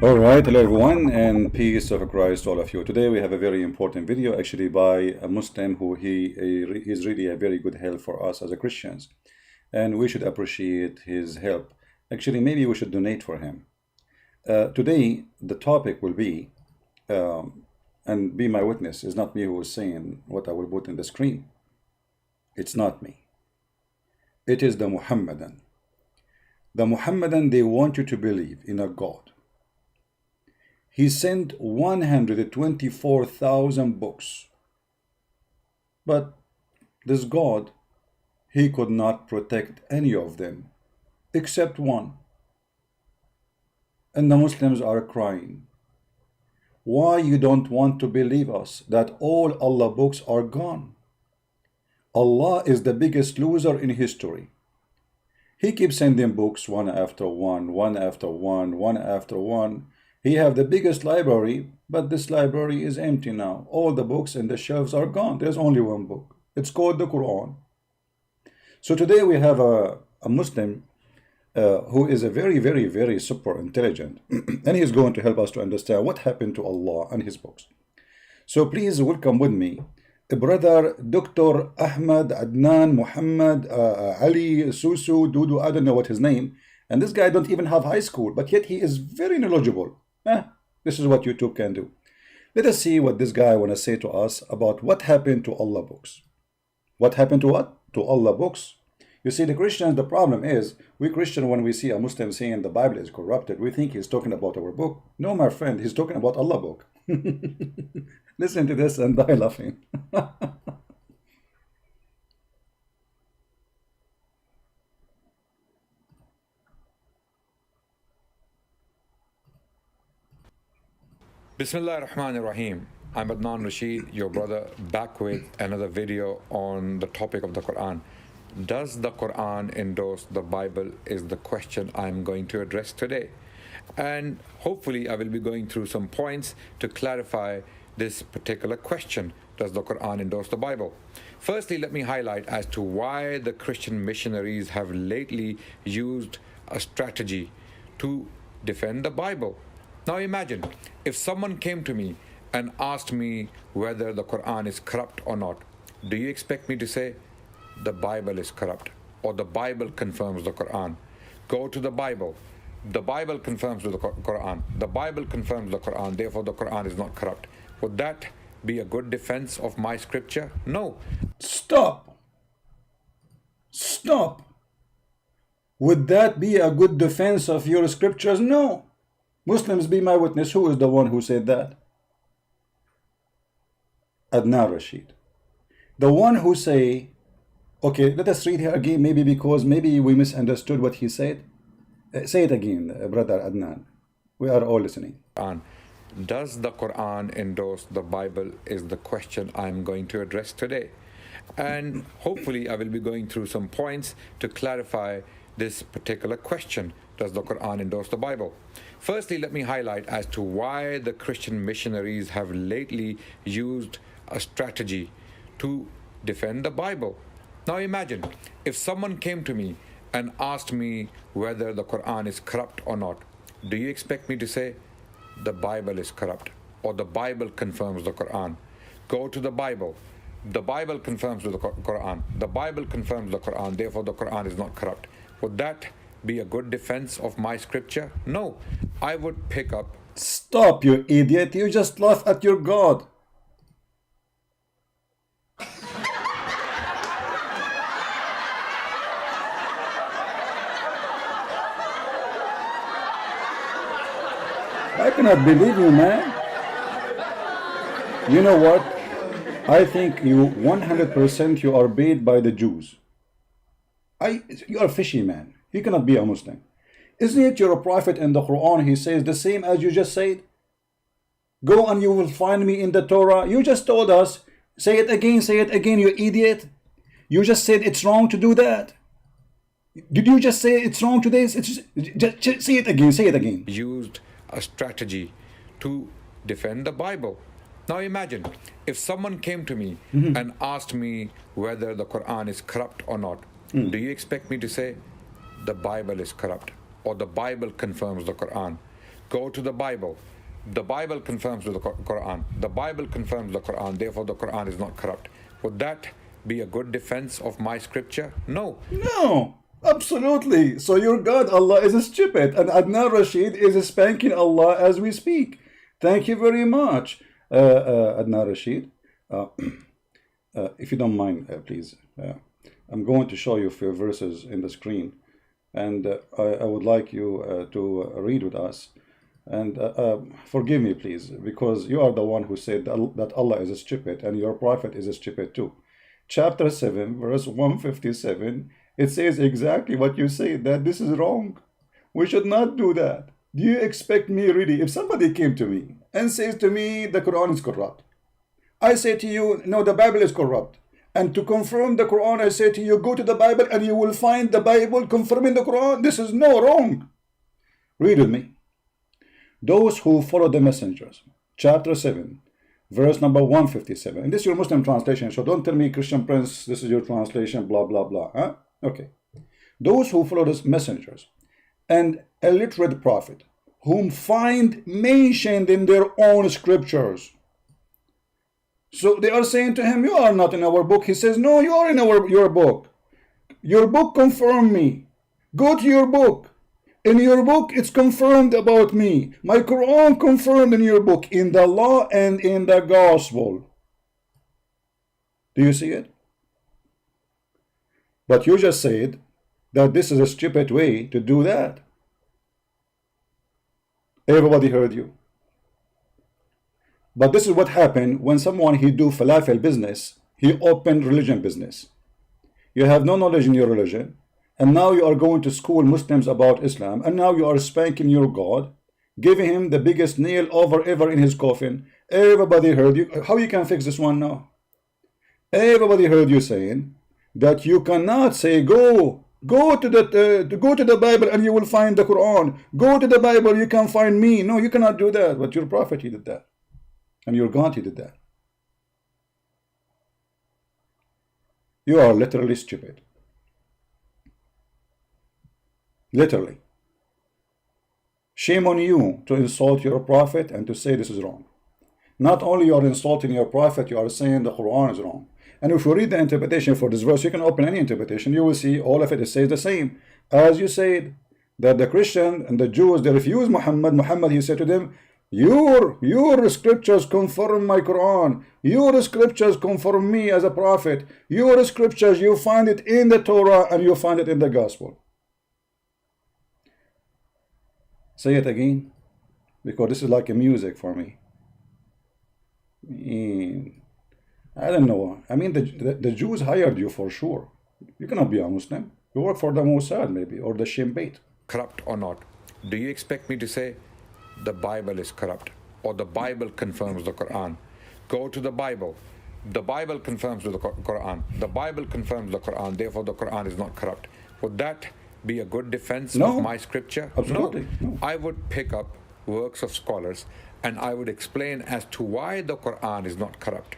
All right, hello everyone, and peace of Christ to all of you. Today we have a very important video, actually by a Muslim who he's really a very good help for us as a Christians, and we should appreciate his help. Actually, maybe we should donate for him. Today the topic will be, and be my witness. It's not me who is saying what I will put in the screen. It's not me. It is the Muhammadan. The Muhammadan, they want you to believe in a God. He sent 124,000 books. But this God, he could not protect any of them except one. And the Muslims are crying. Why you don't want to believe us that all Allah books are gone? Allah is the biggest loser in history. He keeps sending books one after one, one after one, one after one. He have the biggest library, but this library is empty now. All the books in the shelves are gone. There's only one book. It's called the Quran. So today we have a Muslim who is a very, very, very super intelligent. And he's going to help us to understand what happened to Allah and his books. So please welcome with me brother Dr. Ahmad, Adnan, Muhammad, Ali, Susu, Dudu, I don't know what his name. And this guy don't even have high school, but yet he is very knowledgeable. This is what YouTube can do. Let us see what this guy want to say to us about what happened to Allah books. What happened to what? To Allah books. You see, the Christians, the problem is, we Christian, when we see a Muslim saying the Bible is corrupted, we think he's talking about our book. No, my friend, he's talking about Allah book. Listen to this and die laughing. Bismillah ar-Rahman ar-Rahim. I'm Adnan Rashid, your brother, back with another video on the topic of the Quran. Does the Quran endorse the Bible is the question I'm going to address today. And hopefully I will be going through some points to clarify this particular question. Does the Quran endorse the Bible? Firstly, let me highlight as to why the Christian missionaries have lately used a strategy to defend the Bible. Now imagine if someone came to me and asked me whether the Quran is corrupt or not. Do you expect me to say the Bible is corrupt or the Bible confirms the Quran? Go to the Bible. The Bible confirms the Quran. The Bible confirms the Quran. Therefore, the Quran is not corrupt. Would that be a good defense of my scripture? No. Stop. Stop. Would that be a good defense of your scriptures? No. Muslims, be my witness. Who is the one who said that? Adnan Rashid. The one who say, okay, let us read here again, maybe because maybe we misunderstood what he said. Say it again, brother Adnan. We are all listening. Does the Quran endorse the Bible is the question I'm going to address today. And hopefully I will be going through some points to clarify this particular question. Does the Quran endorse the Bible? Firstly, let me highlight as to why the Christian missionaries have lately used a strategy to defend the Bible. Now imagine if someone came to me and asked me whether the Quran is corrupt or not. Do you expect me to say the Bible is corrupt or the Bible confirms the Quran? Go to the Bible. The Bible confirms the Quran. The Bible confirms the Quran. Therefore, the Quran is not corrupt. Would that be a good defense of my scripture? No. I would pick up. Stop, you idiot. You just laugh at your God. I cannot believe you, man. You know what? I think you 100% you are paid by the Jews. You are fishy, man. You cannot be a Muslim. Isn't it your prophet in the Quran? He says the same as you just said. Go and you will find me in the Torah. You just told us. Say it again, you idiot. You just said it's wrong to do that. Did you just say it's wrong to this? Just say it again. Used a strategy to defend the Bible. Now imagine if someone came to me and asked me whether the Quran is corrupt or not. Do you expect me to say the Bible is corrupt or the Bible confirms the Quran? Go to the Bible. The Bible confirms with the Quran. The Bible confirms the Quran. Therefore, the Quran is not corrupt. Would that be a good defense of my scripture? No. No, absolutely. So your God, Allah, is stupid, and Adnan Rashid is spanking Allah as we speak. Thank you very much, Adnan Rashid. If you don't mind, please. I'm going to show you a few verses in the screen, and I would like you to read with us. And forgive me, please, because you are the one who said that Allah is stupid, and your prophet is stupid too. Chapter 7, verse 157, it says exactly what you say, that this is wrong. We should not do that. Do you expect me really, if somebody came to me and says to me the Quran is corrupt, I say to you, no, the Bible is corrupt. And to confirm the Quran, I say to you, go to the Bible and you will find the Bible confirming the Quran. This is no wrong. Read with me. Those who follow the messengers, chapter 7, verse number 157. And this is your Muslim translation, so don't tell me, Christian Prince, this is your translation, blah, blah, blah. Huh? Okay. Those who follow the messengers and a literate prophet, whom find mentioned in their own scriptures. So they are saying to him, you are not in our book. He says, no, you are in your book. Your book confirmed me. Go to your book. In your book, it's confirmed about me. My Quran confirmed in your book, in the law and in the gospel. Do you see it? But you just said that this is a stupid way to do that. Everybody heard you. But this is what happened when someone, he do falafel business, he opened religion business. You have no knowledge in your religion, and now you are going to school Muslims about Islam, and now you are spanking your God, giving him the biggest nail over ever in his coffin. Everybody heard you. How you can fix this one now? Everybody heard you saying that you cannot say, go to the Bible and you will find the Quran. Go to the Bible, you can find me. No, you cannot do that. But your prophet, he did that. And your God, he did that. You are literally stupid. Literally. Shame on you to insult your prophet and to say this is wrong. Not only you are insulting your prophet, you are saying the Quran is wrong. And if you read the interpretation for this verse, you can open any interpretation, you will see all of it says the same. As you said, that the Christian and the Jews, they refuse Muhammad. Muhammad, he said to them, your scriptures confirm my Quran. Your scriptures confirm me as a prophet. Your scriptures, you find it in the Torah and you find it in the gospel. Say it again, because this is like a music for me. I don't know. I mean, the Jews hired you for sure. You cannot be a Muslim. You work for the Mossad maybe, or the Shin Bet. Corrupt or not, do you expect me to say the Bible is corrupt or the Bible confirms the Quran? Go to the Bible. The Bible confirms with the Quran. The Bible confirms the Quran. Therefore, the Quran is not corrupt. Would that be a good defense of my scripture? Absolutely. No. I would pick up works of scholars and I would explain as to why the Quran is not corrupt.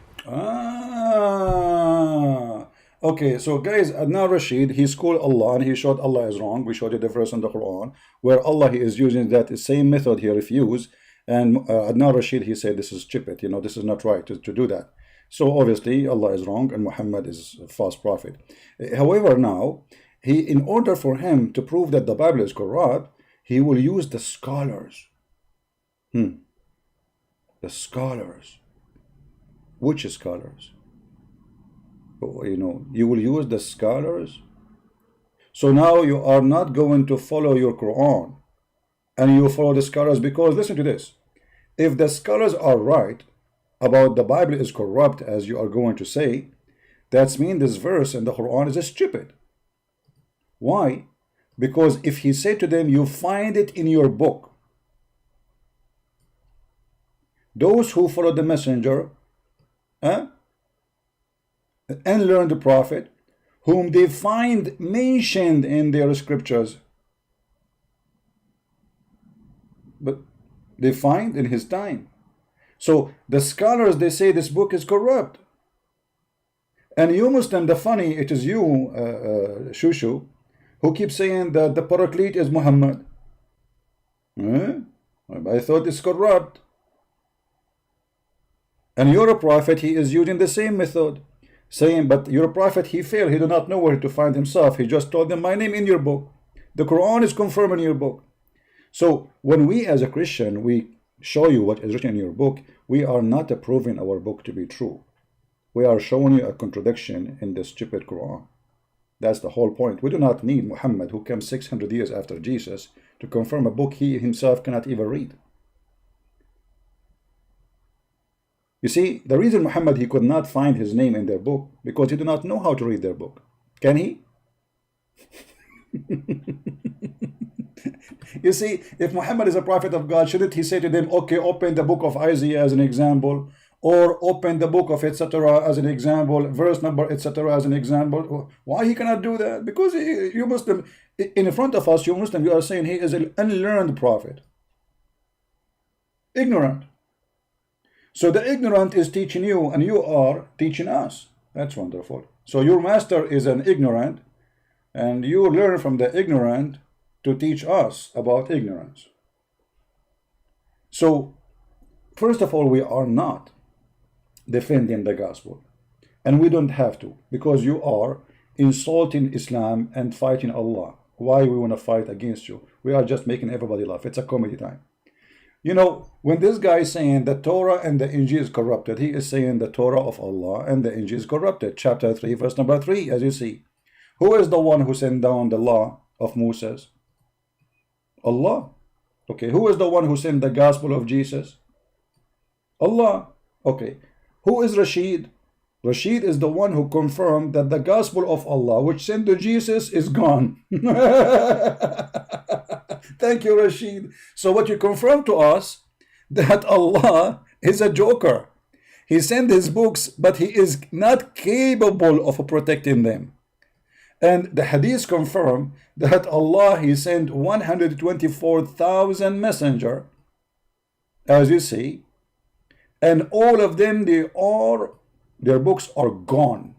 Okay, so guys, Adnan Rashid, he schooled Allah and he showed Allah is wrong. We showed you the verse in the Quran where Allah, he is using that same method he refused. And Adnan Rashid, he said this is stupid, this is not right to do that. So obviously Allah is wrong and Muhammad is a false prophet. However, now, in order for him to prove that the Bible is corrupt, he will use the scholars. The scholars. Which scholars? You will use the scholars. So now you are not going to follow your Quran and you follow the scholars, because listen to this. If the scholars are right about the Bible is corrupt, as you are going to say, that means this verse in the Quran is stupid. Why? Because if he said to them, you find it in your book. Those who follow the messenger and learn the prophet, whom they find mentioned in their scriptures, but they find in his time. So the scholars, they say this book is corrupt. And you Muslim, the funny, it is you, Shushu, who keeps saying that the Paraclete is Muhammad. I thought it's corrupt. And your prophet, he is using the same method, saying, but your prophet, he failed. He did not know where to find himself. He just told them, my name in your book. The Quran is confirmed in your book. So when we as a Christian, we show you what is written in your book, we are not approving our book to be true. We are showing you a contradiction in the stupid Quran. That's the whole point. We do not need Muhammad, who came 600 years after Jesus, to confirm a book he himself cannot even read. You see, the reason Muhammad, he could not find his name in their book, because he did not know how to read their book. Can he? You see, if Muhammad is a prophet of God, shouldn't he say to them, okay, open the book of Isaiah as an example, or open the book of etc. as an example, verse number etc. as an example? Why he cannot do that? Because you Muslim, in front of us, you Muslim, you are saying he is an unlearned prophet. Ignorant. So the ignorant is teaching you, and you are teaching us. That's wonderful. So your master is an ignorant, and you learn from the ignorant to teach us about ignorance. So, first of all, we are not defending the gospel. And we don't have to, because you are insulting Islam and fighting Allah. Why we want to fight against you? We are just making everybody laugh. It's a comedy time. You know, when this guy is saying the Torah and the Injil is corrupted, he is saying the Torah of Allah and the Injil is corrupted. Chapter 3, verse number 3, as you see. Who is the one who sent down the law of Moses? Allah. Okay, who is the one who sent the gospel of Jesus? Allah. Okay, who is Rashid? Rashid is the one who confirmed that the gospel of Allah, which sent to Jesus, is gone. Thank you, Rashid. So what you confirm to us, that Allah is a joker. He sent his books, but he is not capable of protecting them. And the hadith confirm that Allah, he sent 124,000 messenger, as you see, and all of them, their books are gone.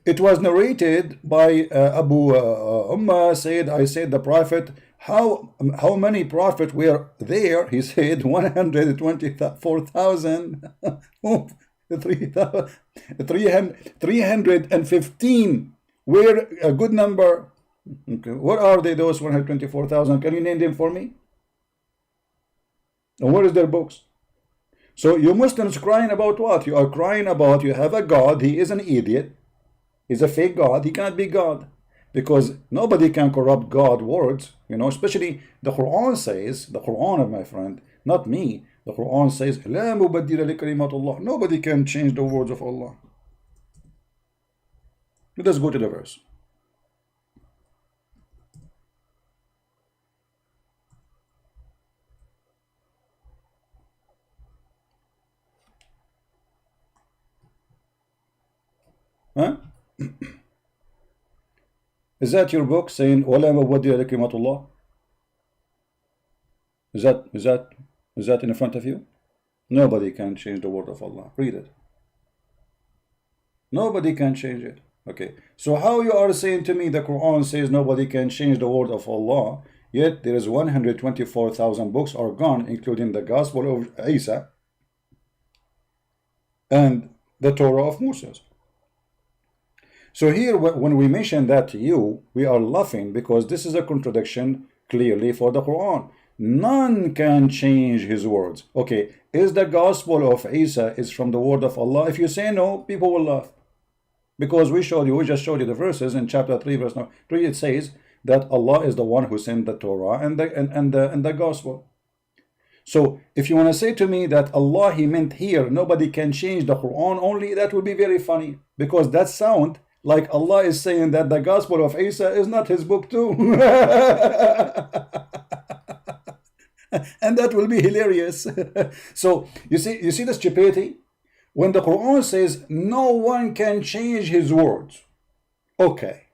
It was narrated by Abu Ummah said, I said the prophet, how many prophets were there? He said 124,000. 315 were a good number. Okay. What are they, those 124,000? Can you name them for me? And what is their books? So you Muslims crying about what? You are crying about you have a God, he is an idiot. He's a fake God, he cannot be God. Because nobody can corrupt God's words, you know, especially the Quran says, the Quran, my friend, not me. The Quran says, لا مبدل لكلمات الله. Nobody can change the words of Allah. Let us go to the verse. Huh? Is that your book saying ولا مبدل لكلمات الله? Is that in front of you? Nobody can change the word of Allah. Read it. Nobody can change it. Okay. So how you are saying to me the Quran says nobody can change the word of Allah, yet there is 124,000 books are gone, including the Gospel of Isa and the Torah of Moses. So here, when we mention that to you, we are laughing because this is a contradiction clearly for the Quran. None can change his words. Okay, is the gospel of Isa is from the word of Allah? If you say no, people will laugh. Because we just showed you the verses in chapter 3, verse 3, it says that Allah is the one who sent the Torah and the gospel. So if you want to say to me that Allah, he meant here, nobody can change the Quran only, that would be very funny. Because that sound like Allah is saying that the gospel of Isa is not his book too. And that will be hilarious. So you see the stupidity? When the Quran says no one can change his words, okay,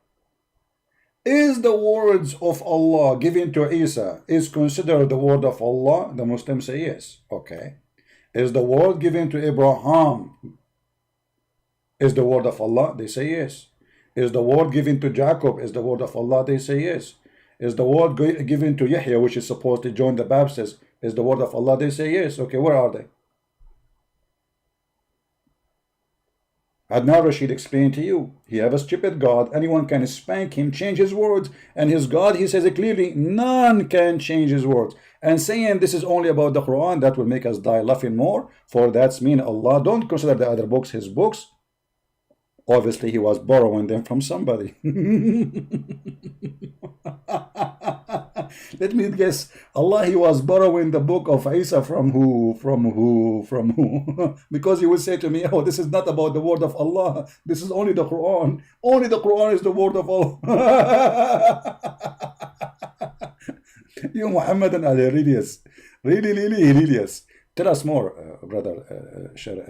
is the words of Allah given to Isa is considered the word of Allah? The Muslims say yes. Okay. Is the word given to Abraham is the word of Allah? They say yes. Is the word given to Jacob is the word of Allah? They say yes. Is the word given to Yahya, which is supposed to join the Baptists, is the word of Allah? They say yes. Okay, where are they? Adnan Rashid explained to you, he have a stupid God, anyone can spank him, change his words, and his God, he says it clearly, none can change his words. And saying this is only about the Quran, that will make us die laughing more, for that's mean Allah don't consider the other books his books. Obviously he was borrowing them from somebody. Let me guess, Allah, he was borrowing the book of Isa from who? From who? From who? Because he would say to me, oh, this is not about the word of Allah, this is only the Quran. Only the Quran is the word of Allah. You Muhammadan are hilarious. Really, really hilarious. Tell us more, brother Rashid,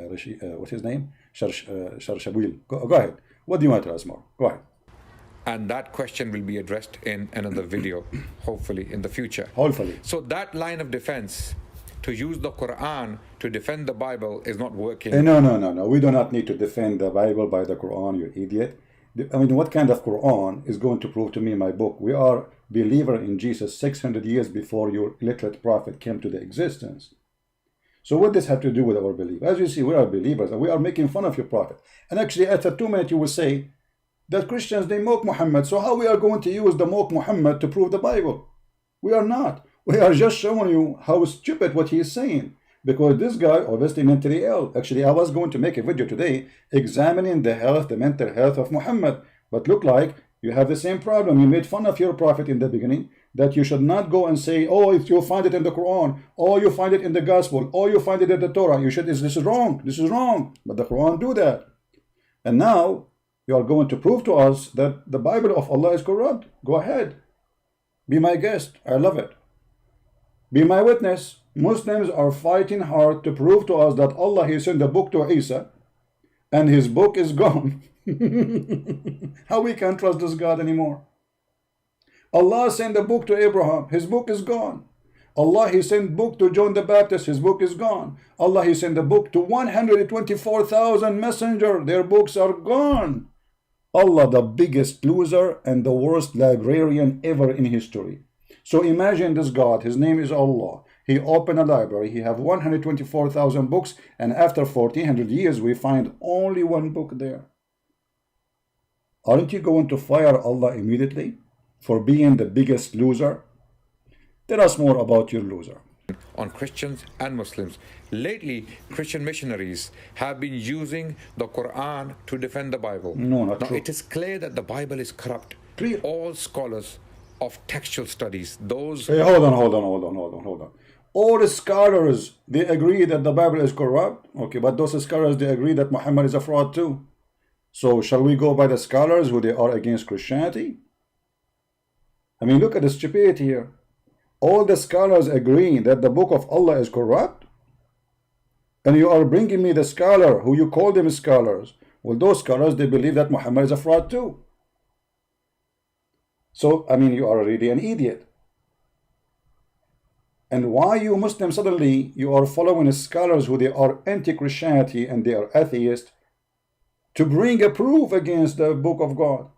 what's his name? Sharshabil. Go ahead. What do you want to tell us more? Go ahead. And that question will be addressed in another video, hopefully in the future. Hopefully. So that line of defense, to use the Quran to defend the Bible, is not working. No. We do not need to defend the Bible by the Quran, you idiot. I mean, what kind of Quran is going to prove to me my book? We are believer in Jesus 600 years before your illiterate prophet came to the existence. So what does this have to do with our belief? As you see, we are believers and we are making fun of your prophet. And actually, after 2 minutes, you will say that Christians, they mock Muhammad. So how we are going to use the mock Muhammad to prove the Bible? We are not. We are just showing you how stupid what he is saying. Because this guy obviously mentally ill. Actually, I was going to make a video today examining the mental health of Muhammad. But look like you have the same problem. You made fun of your prophet in the beginning, that you should not go and say, oh, if you find it in the Quran, or you find it in the Gospel, or you find it in the Torah, you should, this is wrong, this is wrong. But the Quran do that. And now you are going to prove to us that the Bible of Allah is corrupt. Go ahead. Be my guest. I love it. Be my witness. Muslims are fighting hard to prove to us that Allah, he sent the book to Isa, and his book is gone. How we can trust this God anymore? Allah sent a book to Abraham, his book is gone. Allah, he sent book to John the Baptist, his book is gone. Allah, he sent a book to 124,000 messengers, their books are gone. Allah, the biggest loser and the worst librarian ever in history. So imagine this God, his name is Allah. He opened a library, he have 124,000 books, and after 1400 years we find only one book there. Aren't you going to fire Allah immediately for being the biggest loser? Tell us more about your loser. On Christians and Muslims. Lately, Christian missionaries have been using the Quran to defend the Bible. No, not now, true. it is clear that the Bible is corrupt. Clear. All scholars of textual studies, those... Hey, hold on. All scholars, they agree that the Bible is corrupt. Okay, but those scholars, they agree that Muhammad is a fraud too. So shall we go by the scholars who they are against Christianity? I mean, look at the stupidity here. All the scholars agree that the book of Allah is corrupt, and you are bringing me the scholar who you call them scholars. Well, those scholars, they believe that Muhammad is a fraud too. So, I mean, you are really an idiot. And why you Muslims suddenly, you are following scholars who they are anti-Christianity and they are atheists to bring a proof against the book of God?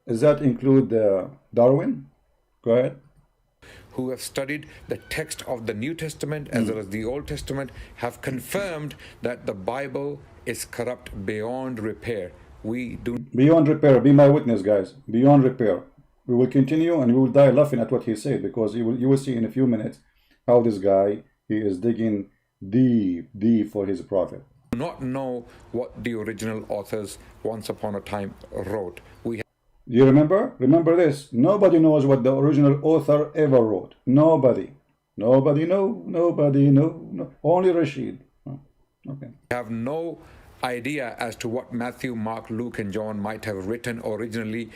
Does that include Darwin? Go ahead. Who have studied the text of the New Testament as well as the Old Testament have confirmed that the Bible is corrupt beyond repair. We do beyond repair. Be my witness, guys. Beyond repair. We will continue and we will die laughing at what he said, because you will see in a few minutes how this guy, he is digging deep for his prophet. do not know what the original authors once upon a time wrote. Do you remember? Remember this. Nobody knows what the original author ever wrote. Nobody. Nobody know. Nobody know. No. Only Rashid. Oh, okay. Have no idea as to what Matthew, Mark, Luke, and John might have written originally.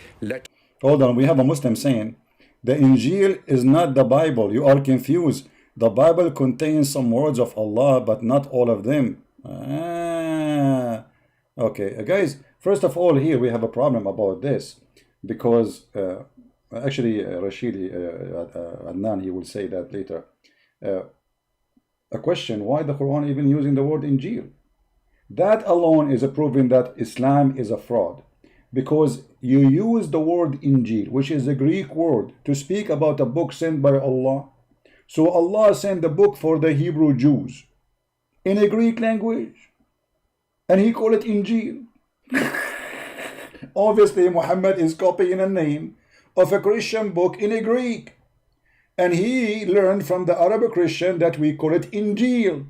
Hold on. We have a Muslim saying, the Injil is not the Bible. You are confused. The Bible contains some words of Allah, but not all of them. Okay, guys, first of all, here we have a problem about this. Because actually Rashid, Adnan, he will say that later. A question, why the Quran even using the word Injil? That alone is a proving that Islam is a fraud. because you use the word Injil, which is a Greek word, to speak about a book sent by Allah. So Allah sent the book for the Hebrew Jews in a Greek language, and he called it Injil. Obviously, Muhammad is copying a name of a Christian book in a Greek, and he learned from the Arab Christian that we call it Injil.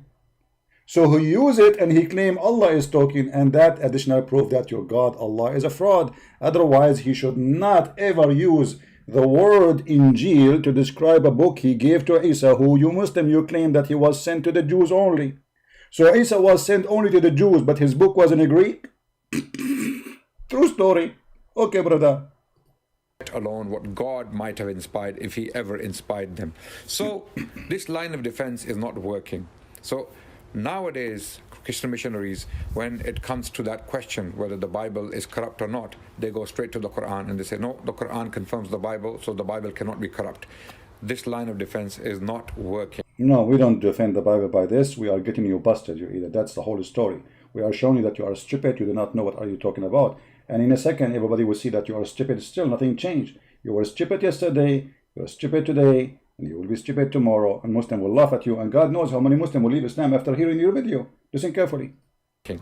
So he used it and he claimed Allah is talking, and that additional proof that your God Allah is a fraud. Otherwise, he should not ever use the word Injil to describe a book he gave to Isa, who you Muslim, you claim that he was sent to the Jews only. So Isa was sent only to the Jews, but his book was in Greek? True story. Okay, brother. Alone what God might have inspired if he ever inspired them. So this line of defense is not working. So nowadays, Christian missionaries, when it comes to that question whether the Bible is corrupt or not, they go straight to the Quran and they say, no, the Quran confirms the Bible, so the Bible cannot be corrupt. This line of defense is not working. No, we don't defend the Bible by this. We are getting you busted, you idiot. That's the whole story. We are showing you that you are stupid, you do not know what are you talking about. And in a second, everybody will see that you are stupid. Still, nothing changed. You were stupid yesterday, you are stupid today, and you will be stupid tomorrow. And Muslim will laugh at you. And God knows how many Muslims will leave Islam after hearing your video. Listen carefully. Okay.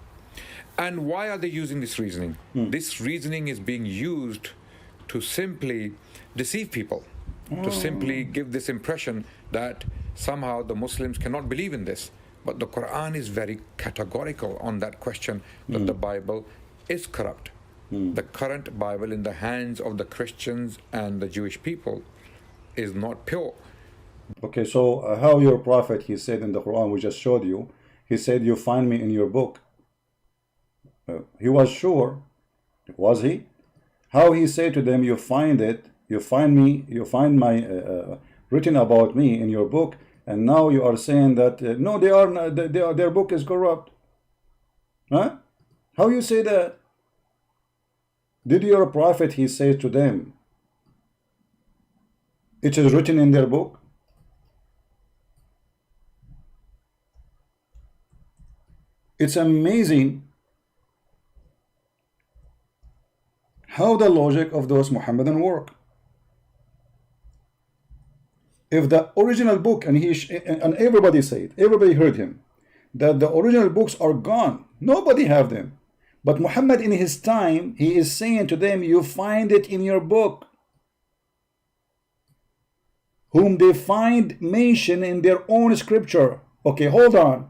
And why are they using this reasoning? This reasoning is being used to simply deceive people, to simply give this impression that somehow the Muslims cannot believe in this. But the Quran is very categorical on that question, that the Bible is corrupt. The current Bible in the hands of the Christians and the Jewish people is not pure. Okay, so how your prophet, he said in the Quran, we just showed you, he said, you find me in your book. He was sure, was he? How he said to them, you find it, you find me, you find my written about me in your book, and now you are saying that no, they are not, their book is corrupt. Huh? How you say that? Did your prophet, he say to them, it is written in their book? It's amazing how the logic of those Muhammadan work. If the original book, and everybody said, everybody heard him, that the original books are gone, nobody have them. But Muhammad in his time, he is saying to them, you find it in your book, whom they find mentioned in their own scripture. Okay, hold on.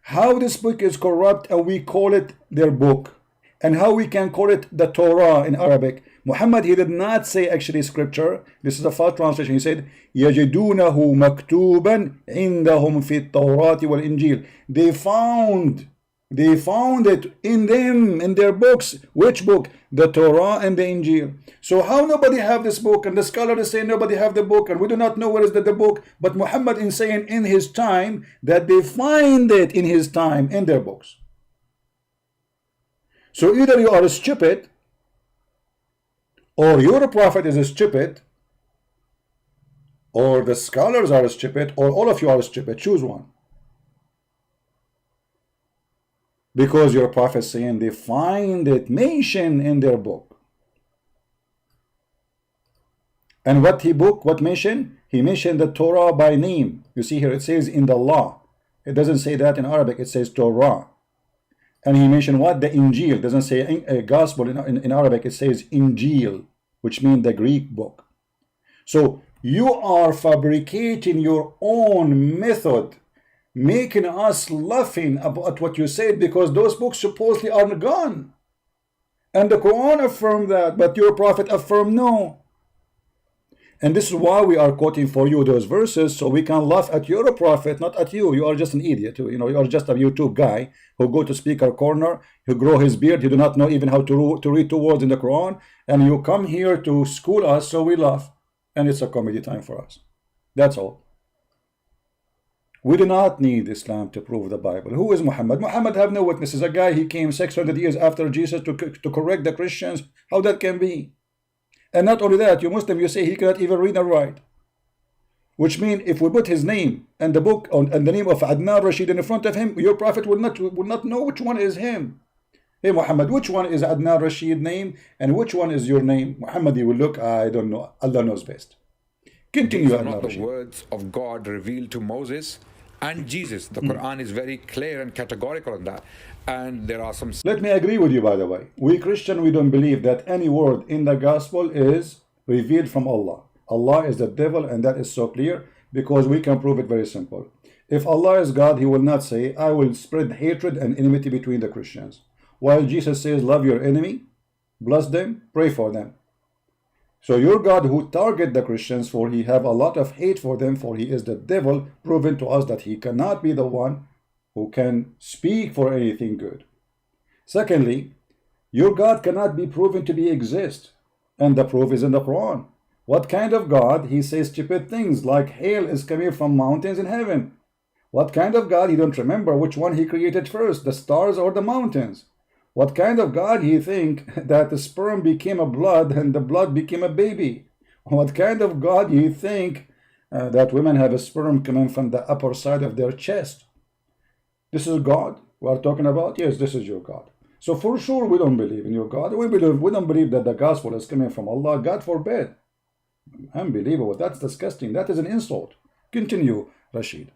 How this book is corrupt and we call it their book, and how we can call it the Torah in Arabic. Muhammad, he did not say actually scripture. This is a false translation. He said, يَجِدُونَهُ مَكْتُوبًا عِنْدَهُمْ فِي التَّوْرَاةِ وَالْإِنْجِيلِ. They found it in them, in their books. Which book? The Torah and the Injil. So how nobody have this book? And the scholars say nobody have the book, and we do not know where is the book. But Muhammad is saying in his time that they find it in his time in their books. So either you are stupid, or your prophet is stupid, or the scholars are stupid, or all of you are stupid. Choose one. Because your prophet is saying they find it mentioned in their book. And what mentioned? He mentioned the Torah by name. You see here it says in the law. It doesn't say that in Arabic, it says Torah. And he mentioned what? The Injil. It doesn't say a gospel in Arabic, it says Injil, which means the Greek book. So you are fabricating your own method, making us laughing about what you said, because those books supposedly are gone. And the Quran affirmed that, but your prophet affirmed no. And this is why we are quoting for you those verses, so we can laugh at your prophet, not at you. You are just an idiot. You are just a YouTube guy who go to speaker corner, who grow his beard, he do not know even how to read 2 words in the Quran, and you come here to school us, so we laugh. And it's a comedy time for us. That's all. We do not need Islam to prove the Bible. Who is Muhammad? Muhammad have no witnesses. A guy, he came 600 years after Jesus to correct the Christians. How that can be? And not only that, you Muslim, you say he cannot even read and write. Which means if we put his name and the book and the name of Adnan Rashid in front of him, your prophet will not know which one is him. Hey Muhammad, which one is Adnan Rashid name and which one is your name? Muhammad, you will look, I don't know. Allah knows best. Continue, These are Adnan not the Rashid. words of God revealed to Moses and Jesus. The Quran is very clear and categorical on that. And there are some. Let me agree with you, by the way. We Christian, we don't believe that any word in the gospel is revealed from Allah. Allah is the devil, and that is so clear because we can prove it very simple. If Allah is God, he will not say, I will spread hatred and enmity between the Christians. While Jesus says, love your enemy, bless them, pray for them. So your God who target the Christians, for he have a lot of hate for them, for he is the devil, proven to us that he cannot be the one who can speak for anything good. Secondly, your God cannot be proven to be exist, and the proof is in the Quran. What kind of God? He says stupid things like hail is coming from mountains in heaven. What kind of God? He don't remember which one he created first, the stars or the mountains. What kind of God he think that the sperm became a blood and the blood became a baby? What kind of God you think that women have a sperm coming from the upper side of their chest? This is God we are talking about? Yes, this is your God. So for sure we don't believe in your God. We don't believe that the gospel is coming from Allah. God forbid. Unbelievable. That's disgusting. That is an insult. Continue, Rashid.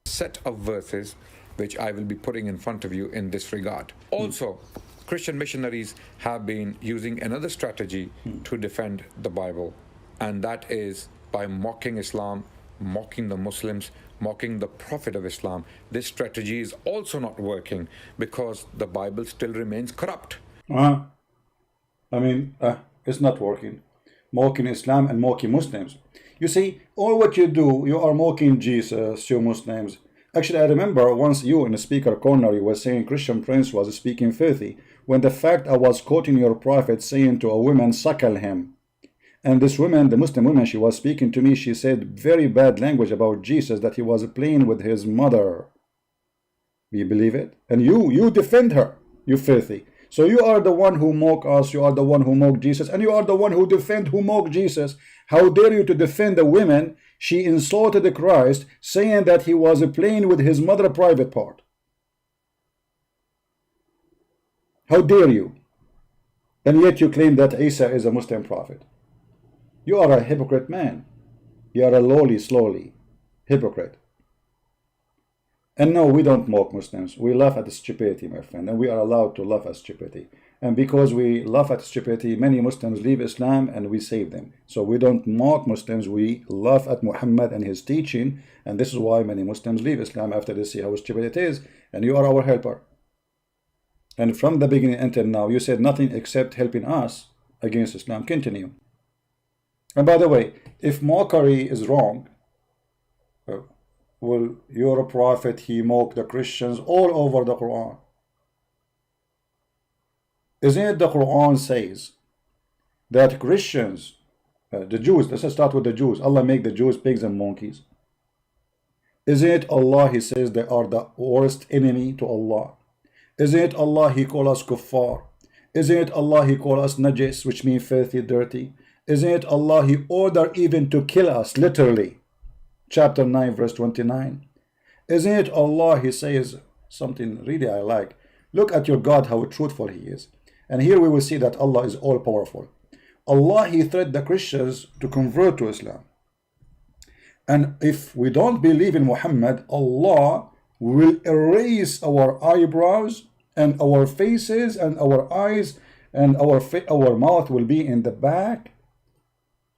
Set of verses which I will be putting in front of you in this regard. Also, Christian missionaries have been using another strategy to defend the Bible, and that is by mocking Islam, mocking the Muslims, mocking the Prophet of Islam. This strategy is also not working because the Bible still remains corrupt. It's not working. Mocking Islam and mocking Muslims. You see, all what you do, you are mocking Jesus, you Muslims. Actually, I remember once you in the speaker corner, you were saying Christian Prince was speaking filthy, when the fact I was quoting your prophet saying to a woman, suckle him. And this woman, the Muslim woman, she was speaking to me, she said very bad language about Jesus, that he was playing with his mother. Do you believe it? And you defend her, you filthy. So you are the one who mock us, you are the one who mock Jesus, and you are the one who defend who mock Jesus. How dare you to defend the women? She insulted Christ, saying that he was playing with his mother private part. How dare you? And yet you claim that Isa is a Muslim prophet. You are a hypocrite man. You are a lowly, slowly hypocrite. And no, we don't mock Muslims. We laugh at the stupidity, my friend, and we are allowed to laugh at stupidity. And because we laugh at stupidity, many Muslims leave Islam and we save them. So we don't mock Muslims, we laugh at Muhammad and his teaching, and this is why many Muslims leave Islam after they see how stupid it is, and you are our helper. And from the beginning until now, you said nothing except helping us against Islam. Continue. And by the way, if mockery is wrong, well, your prophet, he mocked the Christians all over the Quran. Isn't it the Quran says that Christians, the Jews, let's start with the Jews, Allah make the Jews pigs and monkeys. Isn't it Allah, he says they are the worst enemy to Allah? Isn't it Allah, he call us kuffar? Isn't it Allah, he call us najis, which means filthy, dirty? Isn't it Allah, he order even to kill us, literally? Chapter 9, verse 29. Isn't it Allah, he says something really I like. Look at your God, how truthful he is. And here we will see that Allah is all powerful. Allah, he threatened the Christians to convert to Islam. And if we don't believe in Muhammad, Allah will erase our eyebrows and our faces and our eyes, and our mouth will be in the back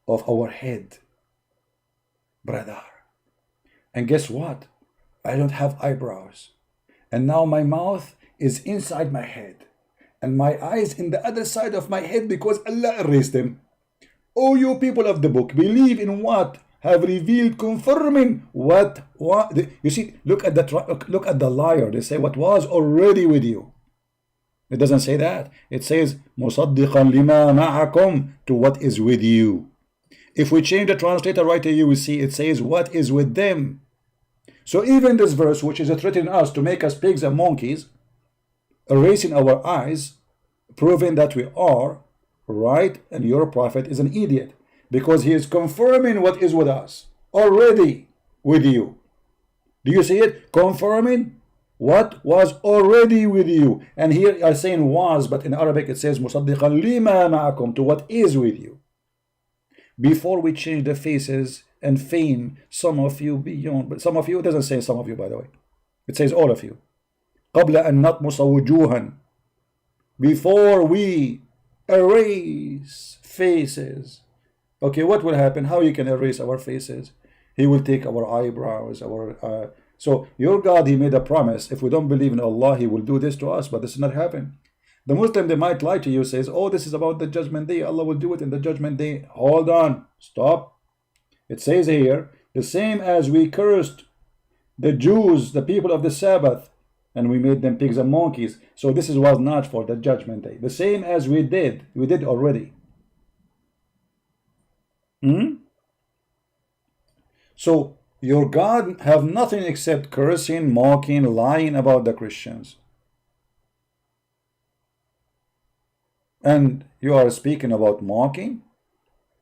of our head, brother. And guess what? I don't have eyebrows. And now my mouth is inside my head. And my eyes in the other side of my head because Allah erased them. Oh, you people of the book, believe in what have revealed, confirming what you see. Look at the liar. They say what was already with you. It doesn't say that. It says مُصَدِّقًا لِمَا مَعَكُمْ, to what is with you. If we change the translator right here, you will see it says what is with them. So even this verse, which is threatening us to make us pigs and monkeys, erasing our eyes, proving that we are right, and your prophet is an idiot, because he is confirming what is with us already with you. Do you see it? Confirming what was already with you. And here I'm saying was, but in Arabic it says مُصَدِّقًا لِمَا مَعَكُمْ, to what is with you. Before we change the faces and fame some of you beyond, but some of you, it doesn't say some of you, by the way, it says all of you. قبل أن نطمس وجوها, before we erase faces. Okay, what will happen? How you can erase our faces? He will take our eyebrows, our so your God, he made a promise. If we don't believe in Allah, he will do this to us, but this is not happening. The Muslim, they might lie to you, says, oh, this is about the judgment day. Allah will do it in the judgment day. Hold on, stop. It says here, the same as we cursed the Jews, the people of the Sabbath, and we made them pigs and monkeys. So this was not for the judgment day. The same as we did already. So your God have nothing except cursing, mocking, lying about the Christians. And you are speaking about mocking?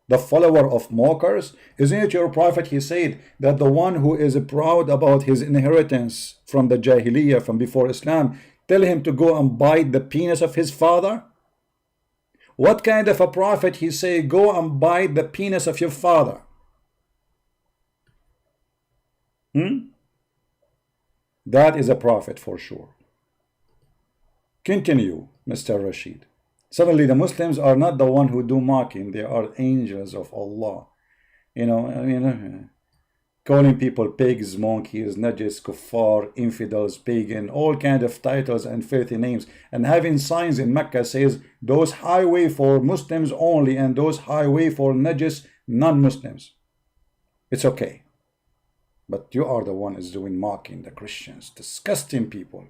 The follower of mockers? Isn't it your prophet, he said, that the one who is proud about his inheritance from the Jahiliyyah, from before Islam, tell him to go and bite the penis of his father? What kind of a prophet, he say, go and bite the penis of your father? That is a prophet for sure. Continue, Mr. Rashid. Suddenly the Muslims are not the one who do mocking, they are angels of Allah. You know, I mean, calling people pigs, monkeys, najis, kuffar, infidels, pagan, all kind of titles and filthy names, and having signs in Mecca says those highway for Muslims only and those highway for najis non-Muslims. It's okay. But you are the one is doing mocking the Christians, disgusting people.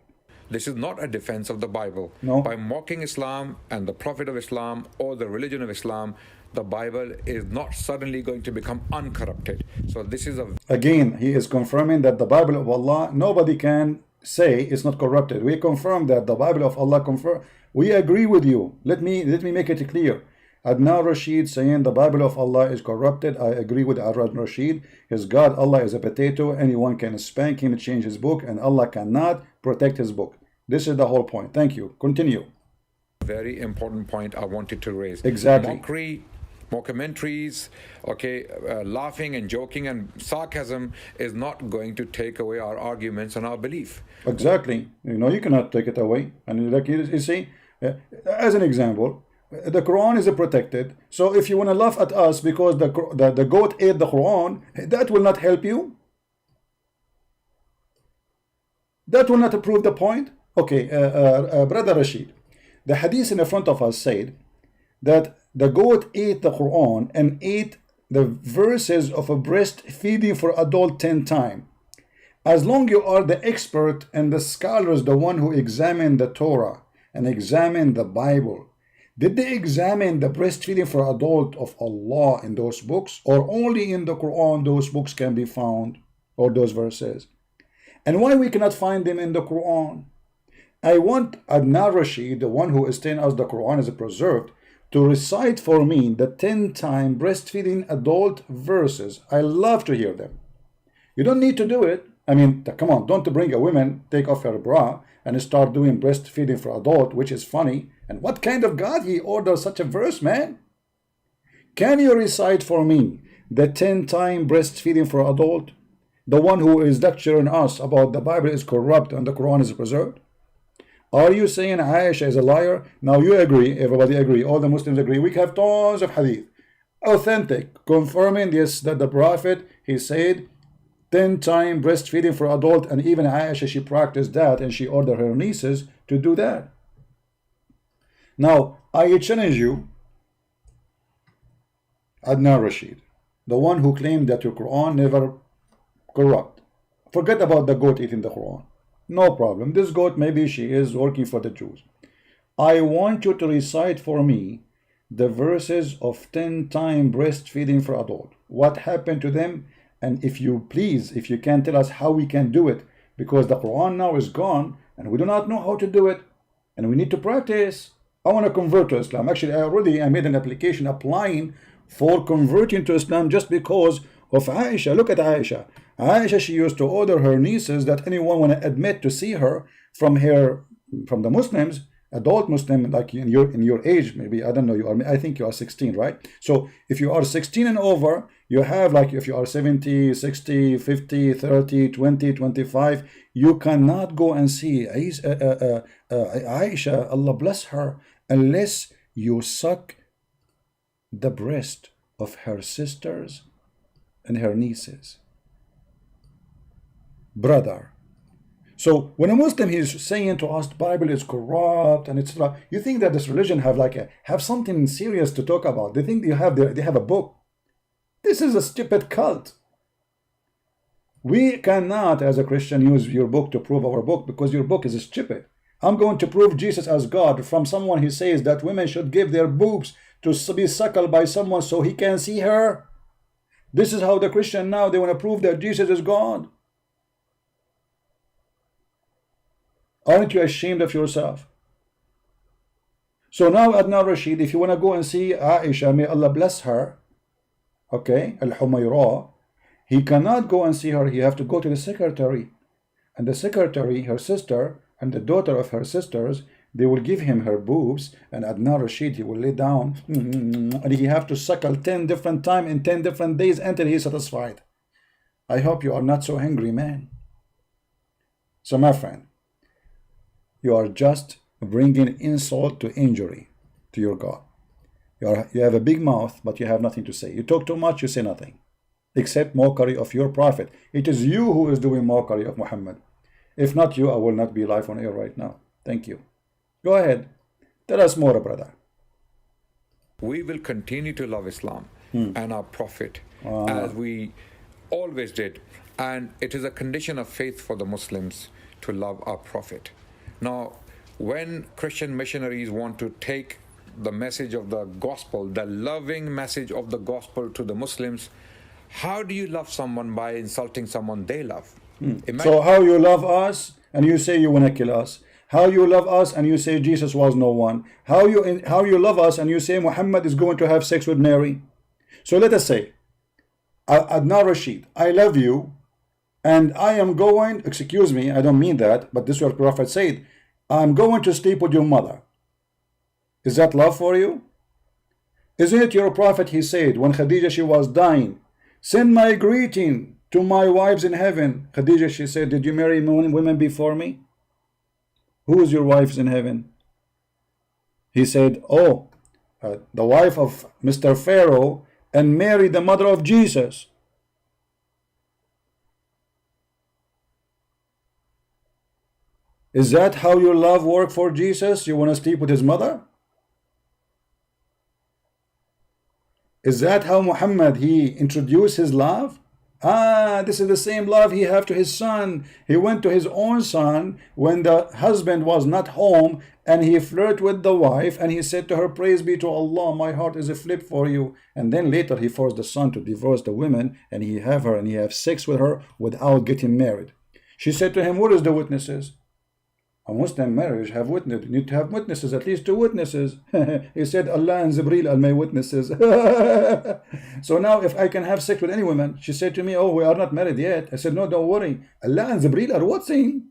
This is not a defense of the Bible. No. By mocking Islam and the Prophet of Islam or the religion of Islam, the Bible is not suddenly going to become uncorrupted. So this is a... Again, he is confirming that the Bible of Allah, nobody can say it's not corrupted. We confirm that the Bible of Allah confirm. We agree with you. Let me make it clear. Adnan Rashid saying the Bible of Allah is corrupted. I agree with Adnan Rashid. His God, Allah, is a potato. Anyone can spank him, change his book, and Allah cannot protect his book. This is the whole point. Thank you. Continue. Very important point I wanted to raise. Exactly. Mockery, mockumentaries, okay, laughing and joking and sarcasm is not going to take away our arguments and our belief. Exactly. You know, you cannot take it away. And like you see, as an example, the Quran is protected. So if you want to laugh at us because the goat ate the Quran, that will not help you. That will not prove the point. Okay, Brother Rashid, the hadith in the front of us said that the goat ate the Quran and ate the verses of a breastfeeding for adult 10 times. As long you are the expert and the scholars, the one who examined the Torah and examined the Bible, did they examine the breastfeeding for adult of Allah in those books, or only in the Quran those books can be found, or those verses? And why we cannot find them in the Quran? I want Adnan Rashid, the one who is telling us the Quran is preserved, to recite for me the 10-time breastfeeding adult verses. I love to hear them. You don't need to do it. I mean, come on, don't bring a woman, take off her bra, and start doing breastfeeding for adult, which is funny. And what kind of God he orders such a verse, man? Can you recite for me the 10-time breastfeeding for adult? The one who is lecturing us about the Bible is corrupt and the Quran is preserved? Are you saying Aisha is a liar? Now you agree, everybody agree, all the Muslims agree. We have tons of hadith, authentic, confirming this, that the Prophet, he said, 10-time breastfeeding for adult, and even Aisha, she practiced that and she ordered her nieces to do that. Now, I challenge you, Adnan Rashid, the one who claimed that your Quran never corrupt. Forget about the goat eating the Quran. No problem. This goat, maybe she is working for the Jews. I want you to recite for me the verses of 10-time breastfeeding for adult. What happened to them? And if you please, if you can tell us how we can do it, because the Quran now is gone and we do not know how to do it and we need to practice. I want to convert to Islam. Actually, I made an application applying for converting to Islam just because of Aisha. Look at Aisha. Aisha, she used to order her nieces that anyone want to admit to see her from the Muslims, adult Muslim, like in your age, maybe, I don't know, I think you are 16, right? So if you are 16 and over, you have, like, if you are 70, 60, 50, 30, 20, 25, you cannot go and see Aisha, Allah bless her, unless you suck the breast of her sisters and her nieces. Brother. So when a Muslim is saying to us the Bible is corrupt and it's like, you think that this religion have something serious to talk about. They think they have a book. This is a stupid cult. We cannot, as a Christian, use your book to prove our book, because your book is stupid. I'm going to prove Jesus as God from someone who says that women should give their boobs to be suckled by someone so he can see her. This is how the Christian now, they want to prove that Jesus is God. Aren't you ashamed of yourself? So now, Adnan Rashid, if you want to go and see Aisha, may Allah bless her, okay, Al-Humayra, he cannot go and see her. He have to go to the secretary. And the secretary, her sister, and the daughter of her sisters, they will give him her boobs, and Adnan Rashid, he will lay down, and he have to suckle 10 different times in 10 different days until he is satisfied. I hope you are not so hungry, man. So my friend, you are just bringing insult to injury to your God. You have a big mouth, but you have nothing to say. You talk too much, you say nothing, except mockery of your prophet. It is you who is doing mockery of Muhammad. If not you, I will not be live on air right now. Thank you. Go ahead. Tell us more, brother. We will continue to love Islam and our prophet as we always did. And it is a condition of faith for the Muslims to love our prophet. Now, when Christian missionaries want to take the message of the gospel, the loving message of the gospel to the Muslims, how do you love someone by insulting someone they love? So how you love us and you say you want to kill us? How you love us and you say Jesus was no one? How you love us and you say Muhammad is going to have sex with Mary? So let us say, Adnan Rashid, I love you, and I am going, excuse me, I don't mean that, but this is what the Prophet said, I'm going to sleep with your mother. Is that love for you? Isn't it your Prophet, he said, when Khadija, she was dying, send my greeting to my wives in heaven. Khadija, she said, did you marry women before me? Who is your wives in heaven? He said, oh, the wife of Mr. Pharaoh and Mary, the mother of Jesus. Is that how your love work for Jesus? You want to sleep with his mother? Is that how Muhammad, he introduced his love? This is the same love he have to his son. He went to his own son when the husband was not home, and he flirted with the wife, and he said to her, praise be to Allah, my heart is aflip for you. And then later he forced the son to divorce the woman, and he have her and he have sex with her without getting married. She said to him, what is the witnesses? A Muslim marriage have witness. You need to have witnesses, at least 2 witnesses. He said, Allah and Jibreel are my witnesses. So now if I can have sex with any woman, she said to me, oh, we are not married yet. I said, no, don't worry. Allah and Jibreel are watching.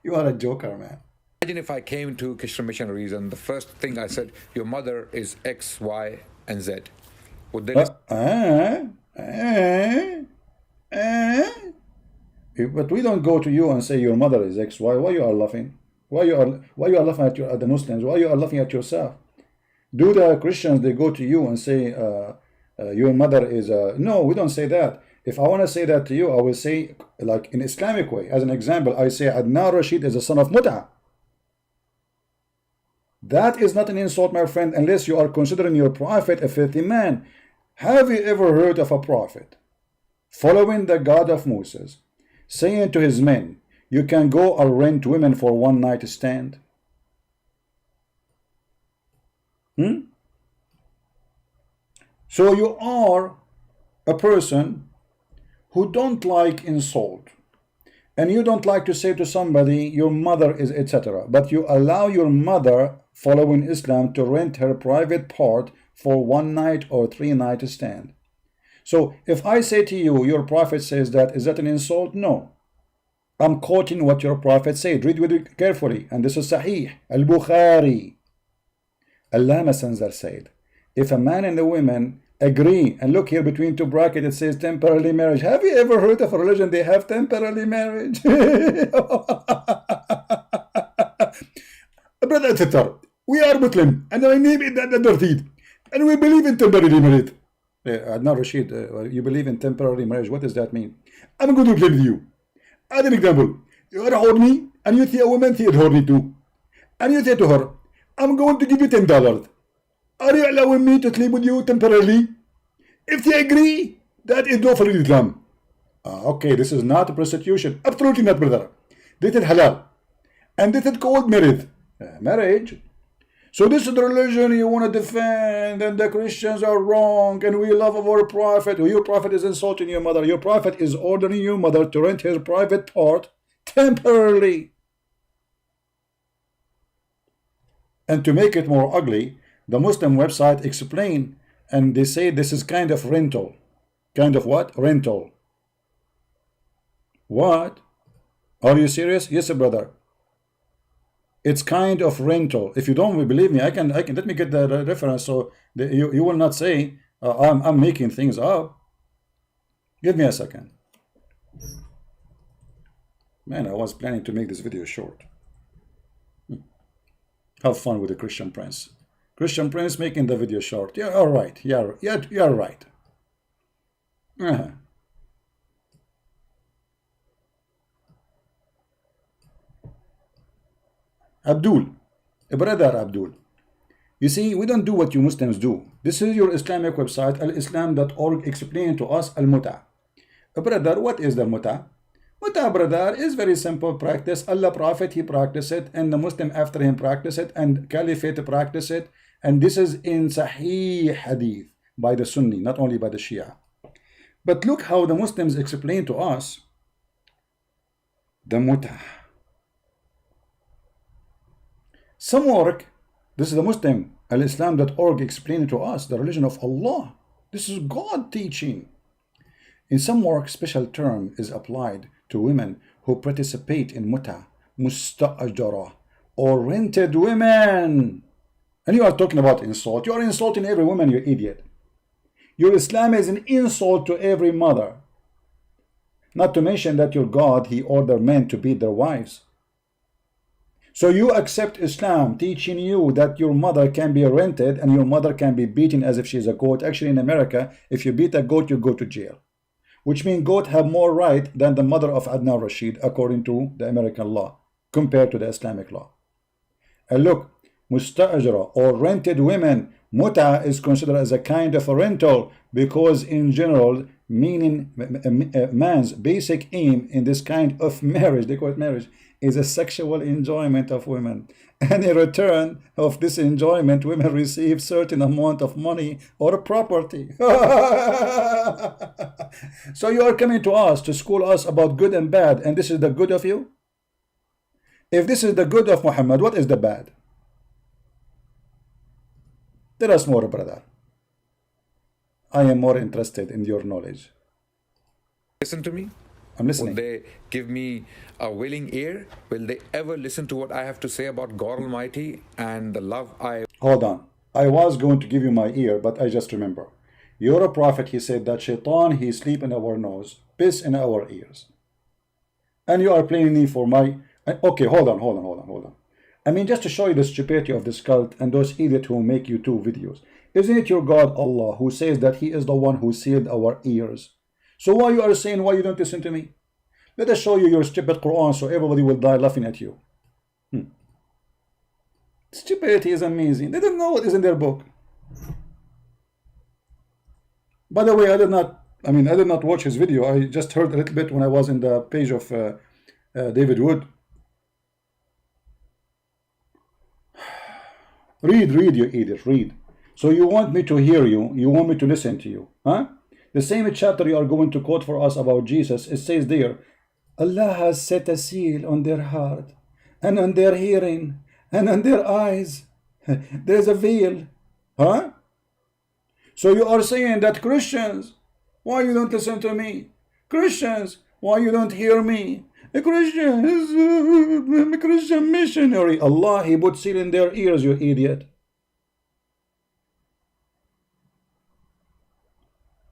You are a joker, man. Imagine if I came to Christian missionaries and the first thing I said, your mother is X, Y, and Z. Would they listen? But we don't go to you and say your mother is X, Y. Why you are laughing? Why you are laughing at the Muslims? Why you are laughing at yourself? Do the Christians, they go to you and say your mother is no, we don't say that. If I want to say that to you, I will say, like in Islamic way. As an example, I say Adnan Rashid is the son of Mut'a. That is not an insult, my friend, unless you are considering your prophet a filthy man. Have you ever heard of a prophet following the God of Moses, saying to his men, you can go or rent women for one night stand? So you are a person who don't like insult, and you don't like to say to somebody your mother is etc., but you allow your mother following Islam to rent her private part for 1 night or 3 night stand. So if I say to you, your prophet says that, is that an insult? No. I'm quoting what your prophet said. Read with it carefully. And this is Sahih al-Bukhari. Allah Messenger said, if a man and a woman agree, and look here between two brackets, it says temporary marriage. Have you ever heard of a religion they have temporary marriage? Brother sister, we are Muslim, and I name it that Rashid, and we believe in temporary marriage. Adnan Rashid, you believe in temporary marriage? What does that mean? I'm going to explain to you. As an example, you are horny, and you see a woman, she is horny too, and you say to her, I'm going to give you $10. Are you allowing me to sleep with you temporarily? If they agree, that is lawful in Islam. Okay, this is not prostitution. Absolutely not, brother. This is halal. And this is called marriage. Marriage. So this is the religion you want to defend, and the Christians are wrong, and we love our prophet. Your prophet is insulting your mother. Your prophet is ordering your mother to rent his private part temporarily. And to make it more ugly, the Muslim website explain, and they say this is kind of rental. Kind of what? Rental. What? Are you serious? Yes, brother. It's kind of rental. If you don't believe me, I can let me get the reference so you will not say I'm making things up. Give me a second. Man, I was planning to make this video short. Have fun with the Christian Prince. Christian Prince making the video short. Yeah, all right. Yeah, you're right. Abdul, brother Abdul. You see, we don't do what you Muslims do. This is your Islamic website, alislam.org, explain to us al-muta. Brother, what is the muta? Muta, brother, is very simple practice. Allah Prophet, he practiced it, and the Muslim after him practice it, and Caliphate practice it. And this is in Sahih Hadith by the Sunni, not only by the Shia. But look how the Muslims explain to us the muta. Some work, this is the Muslim, alislam.org, explaining to us the religion of Allah. This is God teaching. In some work, special term is applied to women who participate in muta, musta'ajara, or rented women. And you are talking about insult. You are insulting every woman, you idiot. Your Islam is an insult to every mother. Not to mention that your God, he ordered men to beat their wives. So you accept Islam teaching you that your mother can be rented and your mother can be beaten as if she's a goat. Actually, in America, if you beat a goat, you go to jail. Which means goats have more right than the mother of Adnan Rashid, according to the American law, compared to the Islamic law. And look, musta'ajra or rented women, muta is considered as a kind of a rental because in general, meaning man's basic aim in this kind of marriage, they call it marriage, is a sexual enjoyment of women. And in return of this enjoyment, women receive certain amount of money or property. So you are coming to us to school us about good and bad, and this is the good of you? If this is the good of Muhammad, what is the bad? Tell us more, brother. I am more interested in your knowledge. Listen to me. I'm listening. Will they give me a willing ear? Will they ever listen to what I have to say about God Almighty and the love I... Hold on. I was going to give you my ear, but I just remember. You're a prophet, he said that shaitan, he sleep in our nose, piss in our ears. And you are playing me for my... Okay, hold on. I mean, just to show you the stupidity of this cult and those idiots who make YouTube videos. Isn't it your God, Allah, who says that he is the one who sealed our ears? So why you are saying why you don't listen to me? Let us show you your stupid Quran so everybody will die laughing at you. Stupidity is amazing. They don't know what is in their book. By the way, I did not watch his video. I just heard a little bit when I was in the page of David Wood. Read, you idiot, read. So you want me to hear you, you want me to listen to you, huh? The same chapter you are going to quote for us about Jesus, it says there, Allah has set a seal on their heart, and on their hearing, and on their eyes. There's a veil, huh? So you are saying that Christians, why you don't listen to me? Christians, why you don't hear me? A Christian is a Christian missionary. Allah, He put seal in their ears, you idiot.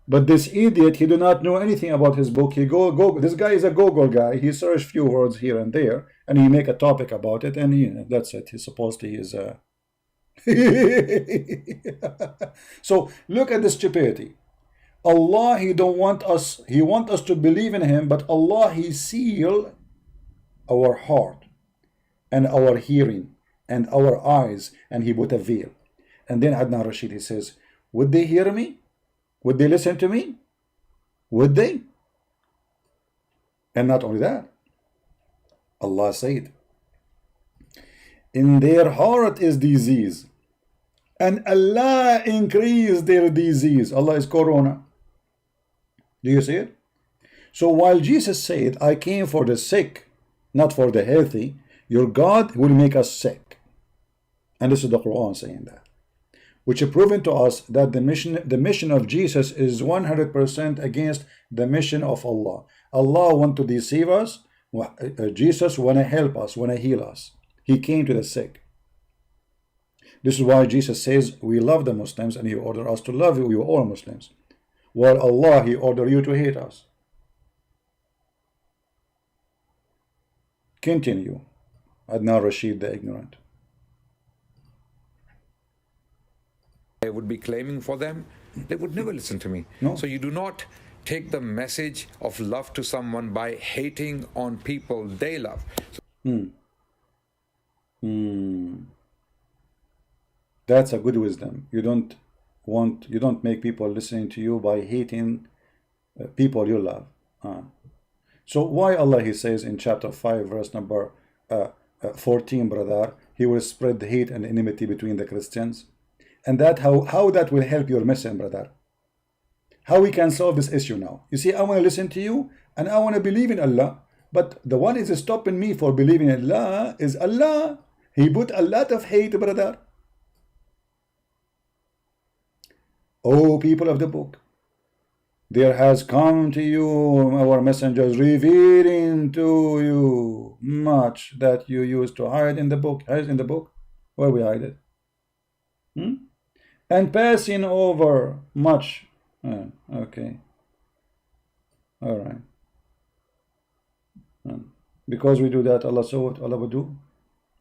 But this idiot, he do not know anything about his book. He go. This guy is a Google guy. He search few words here and there, and he make a topic about it, and that's it. He's supposed to. He is a. So look at the stupidity. Allah, He don't want us. He want us to believe in Him, but Allah, He seal our heart and our hearing and our eyes, and He put a veil. And then Adnan Rashid, he says, would they hear me? Would they listen to me? Would they? And not only that, Allah said, in their heart is disease, and Allah increased their disease. Allah is Corona. Do you see it? So while Jesus said, I came for the sick, not for the healthy, your God will make us sick. And this is the Quran saying that, which is proven to us that the mission of Jesus is 100% against the mission of Allah. Allah want to deceive us. Jesus want to help us, want to heal us. He came to the sick. This is why Jesus says we love the Muslims, and He ordered us to love you all Muslims, while Allah, He ordered you to hate us. Continue. Adnan Rashid the ignorant. I would be claiming for them, they would never listen to me. No. So you do not take the message of love to someone by hating on people they love. That's a good wisdom. You don't make people listening to you by hating people you love. So why Allah, He says in chapter 5 verse number 14, brother, He will spread hate and enmity between the Christians? And that how that will help your mission, brother? How we can solve this issue now? You see, I want to listen to you and I want to believe in Allah, but the one is stopping me for believing in Allah is Allah. He put a lot of hate, brother. Oh, people of the book, there has come to you our messengers revealing to you much that you used to hide in the book. Hide in the book? Where we hide it? And passing over much. Okay. All right. Because we do that, Allah saw what Allah would do.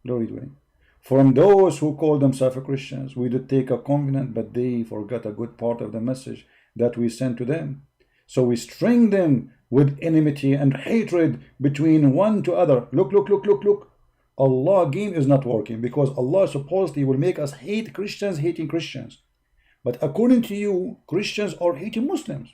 Glory to Him. From those who call themselves Christians, we did take a covenant, but they forgot a good part of the message that we sent to them. So we string them with enmity and hatred between one to other. Look. Allah game is not working, because Allah supposedly will make us hate Christians hating Christians. But according to you, Christians are hating Muslims.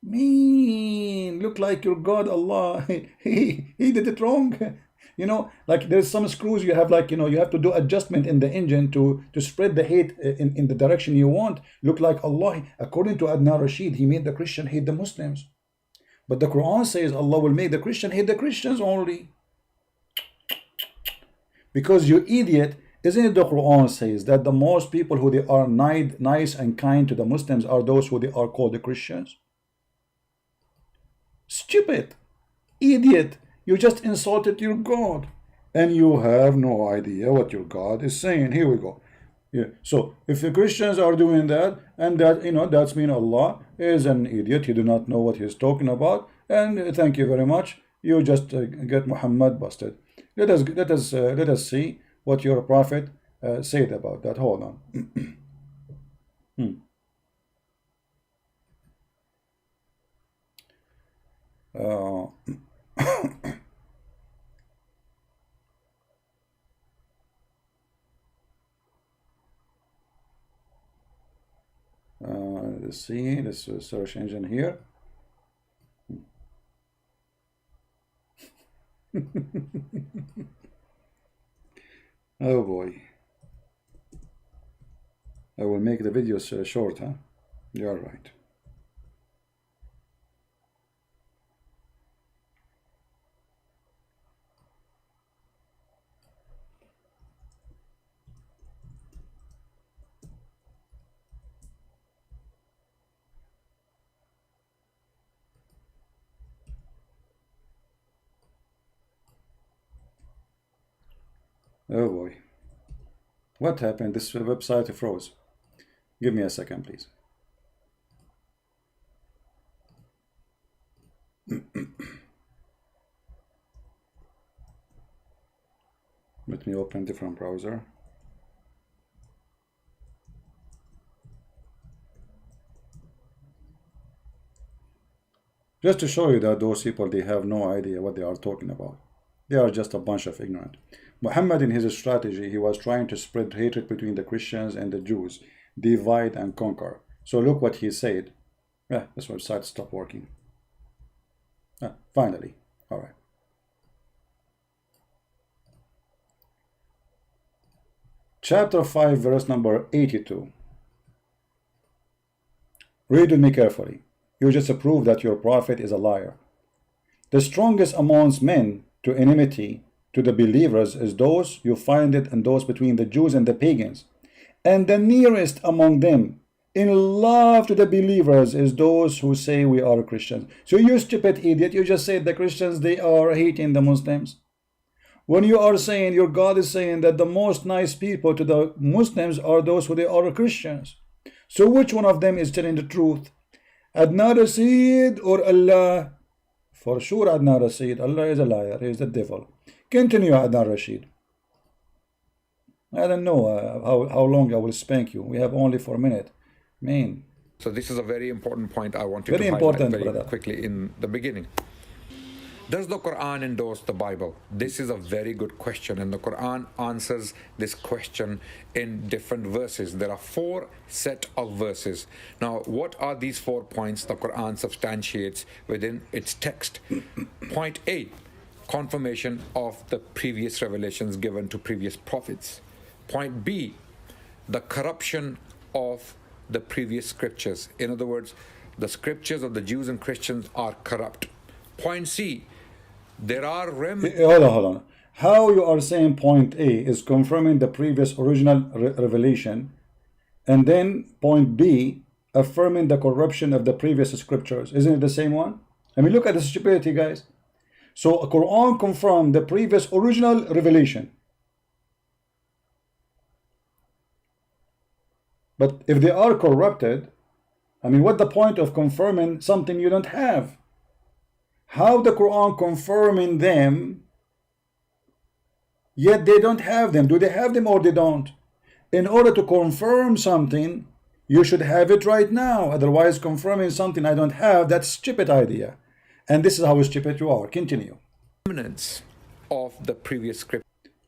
Mean, look like your God, Allah, he did it wrong. You know, like there's some screws you have, like, you know, you have to do adjustment in the engine to spread the hate in the direction you want. Look like Allah, according to Adnan Rashid, He made the Christian hate the Muslims. But the Quran says Allah will make the Christian hate the Christians only. Because you idiot, isn't it the Quran says that the most people who they are nice and kind to the Muslims are those who they are called the Christians? Stupid, idiot, you just insulted your God and you have no idea what your God is saying. Here we go. Yeah. So if the Christians are doing that, and that, you know, that's mean Allah is an idiot, He do not know what He's talking about, and thank you very much, you just get Muhammad busted. Let us see what your prophet said about that. Hold on. Let's see this search engine here. Oh boy, I will make the videos short, huh? You're right. Oh boy. What happened? This website froze. Give me a second, please. Let me open different browser. Just to show you that those people, they have no idea what they are talking about. They are just a bunch of ignorant. Muhammad, in his strategy, he was trying to spread hatred between the Christians and the Jews, divide and conquer. So look what he said. Yeah, this website stopped working. Finally. All right. Chapter 5, verse number 82. Read with me carefully. You just prove that your prophet is a liar. The strongest amongst men to enmity to the believers is those you find it in those between the Jews and the pagans. And the nearest among them in love to the believers is those who say we are Christians. So you stupid idiot, you just said the Christians, they are hating the Muslims. When you are saying, your God is saying that the most nice people to the Muslims are those who they are Christians. So which one of them is telling the truth? Adnan Rashid or Allah? For sure Adnan Rashid. Allah is a liar. He is the devil. Continue, Adnan Rashid. I don't know how long I will spank you. We have only 4 minutes. Man. So this is a very important point I wanted Very to important, highlight very brother. quickly in the beginning. Does the Quran endorse the Bible? This is a very good question, and the Quran answers this question in different verses. There are 4 set of verses. Now, what are these 4 points the Quran substantiates within its text? Point A, confirmation of the previous revelations given to previous prophets. Point B, the corruption of the previous scriptures. In other words, the scriptures of the Jews and Christians are corrupt. Point C, there are remnants. Hold on. How you are saying point A is confirming the previous original revelation, and then point B affirming the corruption of the previous scriptures? Isn't it the same one? I mean, look at the stupidity, guys. So Quran confirmed the previous original revelation. But if they are corrupted, I mean, what's the point of confirming something you don't have? How the Quran confirming them, yet they don't have them? Do they have them or they don't? In order to confirm something, you should have it right now. Otherwise, confirming something I don't have, that's a stupid idea. And this is how stupid you are. Continue. Remnants of the previous scripture.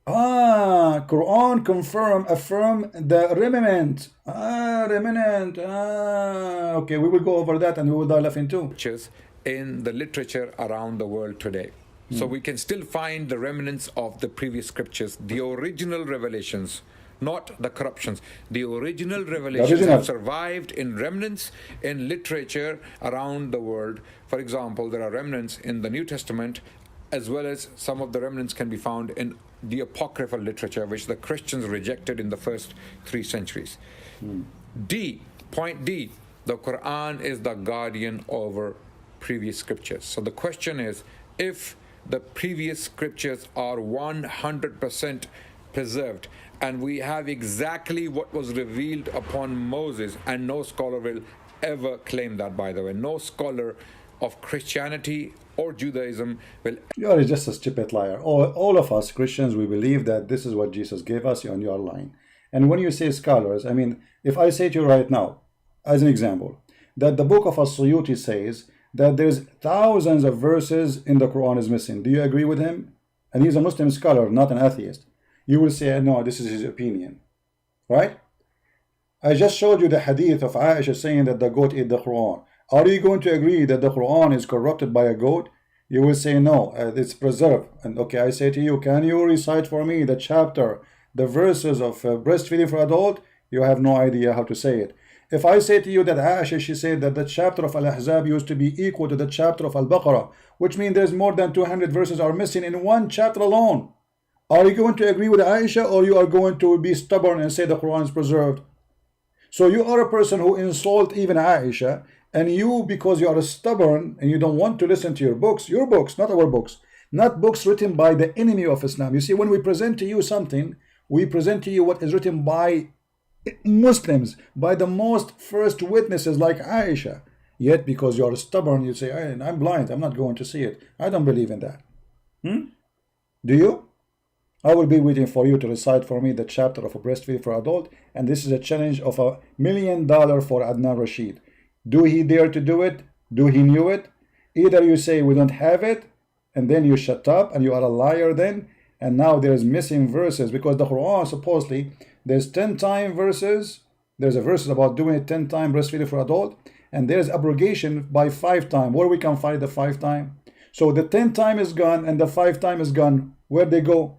Quran affirm the remnant. Remnant. Okay, we will go over that and we will die laughing too. In the literature around the world today. So we can still find the remnants of the previous scriptures, the original revelations, not the corruptions. The original revelations have survived in remnants in literature around the world. For example, there are remnants in the New Testament, as well as some of the remnants can be found in the apocryphal literature, which the Christians rejected in the first 3 centuries. Point D, the Quran is the guardian over previous scriptures. So the question is, if the previous scriptures are 100% preserved, and we have exactly what was revealed upon Moses, and no scholar will ever claim that, by the way, no scholar of Christianity or Judaism will. You are just a stupid liar. All of us Christians, we believe that this is what Jesus gave us, and you are lying. And when you say scholars, I mean, if I say to you right now, as an example, that the book of As-Suyuti says that there's thousands of verses in the Quran is missing. Do you agree with him? And he's a Muslim scholar, not an atheist. You will say, no, this is his opinion. Right? I just showed you the hadith of Aisha saying that the goat ate the Quran. Are you going to agree that the Quran is corrupted by a goat? You will say, no, it's preserved. And okay, I say to you, can you recite for me the chapter, the verses of breastfeeding for adult? You have no idea how to say it. If I say to you that Aisha, she said that the chapter of Al-Ahzab used to be equal to the chapter of Al-Baqarah, which means there's more than 200 verses are missing in one chapter alone. Are you going to agree with Aisha, or you are going to be stubborn and say the Quran is preserved? So you are a person who insult even Aisha, and you, because you are stubborn and you don't want to listen to your books, not our books, not books written by the enemy of Islam. You see, when we present to you something, we present to you what is written by Muslims, by the most first witnesses like Aisha. Yet because you are stubborn, you say, hey, I'm blind, I'm not going to see it. I don't believe in that. Do you? I will be waiting for you to recite for me the chapter of a breastfeeding for adult, and this is a challenge of $1 million for Adnan Rashid. Do he dare to do it? Do he knew it? Either you say we don't have it, and then you shut up and you are a liar then, and now there's missing verses, because the Quran supposedly there's 10 time verses. There's a verse about doing it 10 time breastfeeding for adult, and there's abrogation by 5 time. Where we can find the 5 time? So the 10 time is gone and the 5 time is gone. Where'd they go?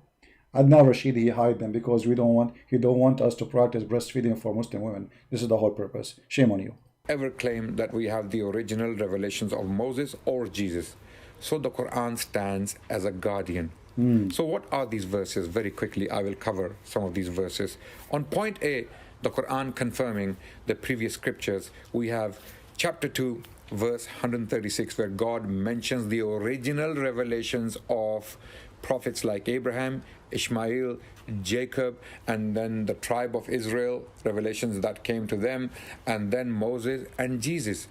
Adnan Rashid, he hide them because he don't want us to practice breastfeeding for Muslim women. This is the whole purpose. Shame on you. Ever claim that we have the original revelations of Moses or Jesus. So the Quran stands as a guardian. So what are these verses? Very quickly, I will cover some of these verses. On point A, the Quran confirming the previous scriptures, we have chapter 2, verse 136, where God mentions the original revelations of prophets like Abraham, Ishmael, Jacob, and then the tribe of Israel, revelations that came to them, and then Moses and Jesus.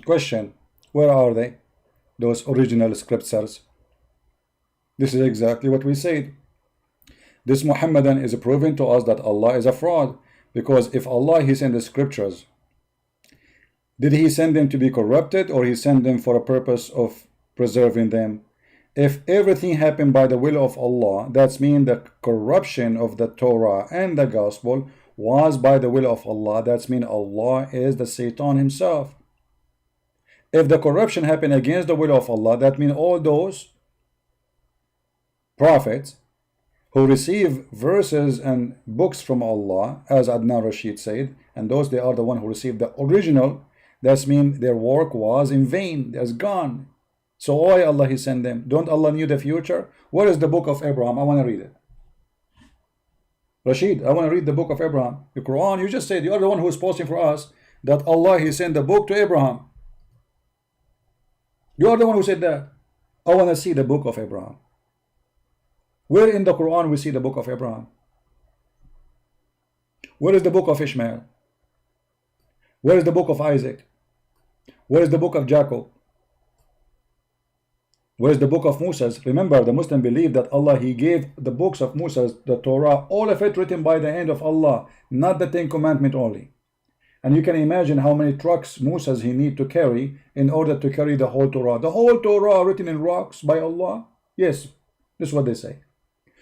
Question, where are they? Those original scriptures. This is exactly what we said. This Muhammadan is proving to us that Allah is a fraud, because if Allah, he sent the scriptures, did he send them to be corrupted, or he sent them for a purpose of preserving them? If everything happened by the will of Allah, that means the corruption of the Torah and the gospel was by the will of Allah. That means Allah is the Satan himself. If the corruption happened against the will of Allah, that means all those prophets who receive verses and books from Allah, as Adnan Rashid said, and those, they are the one who received the original, that means their work was in vain, it's gone. So why Allah he sent them? Don't Allah knew the future? Where is the book of Abraham? I want to read it. Rashid, I want to read the book of Abraham. The Quran, you just said, you are the one who is posting for us that Allah he sent the book to Abraham. You are the one who said that. I want to see the book of Abraham. Where in the Quran we see the book of Abraham? Where is the book of Ishmael? Where is the book of Isaac? Where is the book of Jacob? Where is the book of Moses? Remember, the Muslim believe that Allah, he gave the books of Moses, the Torah, all of it written by the hand of Allah, not the 10 Commandments only. And you can imagine how many trucks Moses he need to carry in order to carry the whole Torah. The whole Torah written in rocks by Allah? Yes, this is what they say.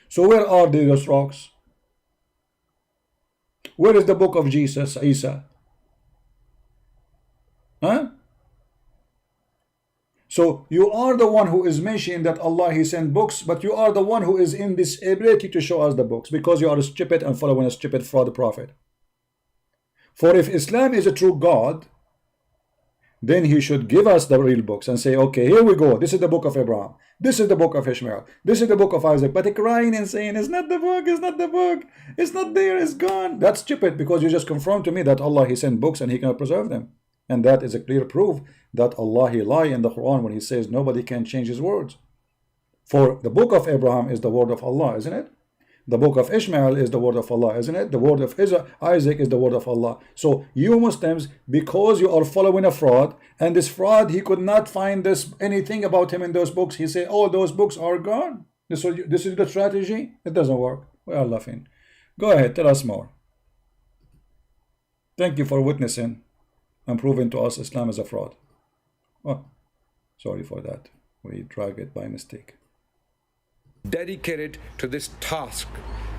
So where are those rocks? Where is the book of Jesus, Isa? Huh? So you are the one who is mentioning that Allah he sent books, but you are the one who is in this ability to show us the books, because you are stupid and following a stupid fraud prophet. For if Islam is a true God, then he should give us the real books and say, okay, here we go, this is the book of Abraham, this is the book of Ishmael, this is the book of Isaac. But crying and saying, it's not the book, it's not the book, it's not there, it's gone. That's stupid, because you just confirmed to me that Allah he sent books and he cannot preserve them. And that is a clear proof that Allah he lied in the Quran when he says nobody can change his words. For the book of Abraham is the word of Allah, isn't it? The book of Ishmael is the word of Allah, isn't it? The word of Isaac is the word of Allah. So you Muslims, because you are following a fraud, and this fraud, he could not find anything about him in those books. He said, oh, those books are gone. This is the strategy. It doesn't work. We are laughing. Go ahead, tell us more. Thank you for witnessing and proving to us Islam is a fraud. Oh, sorry for that. We drag it by mistake. Dedicated to this task,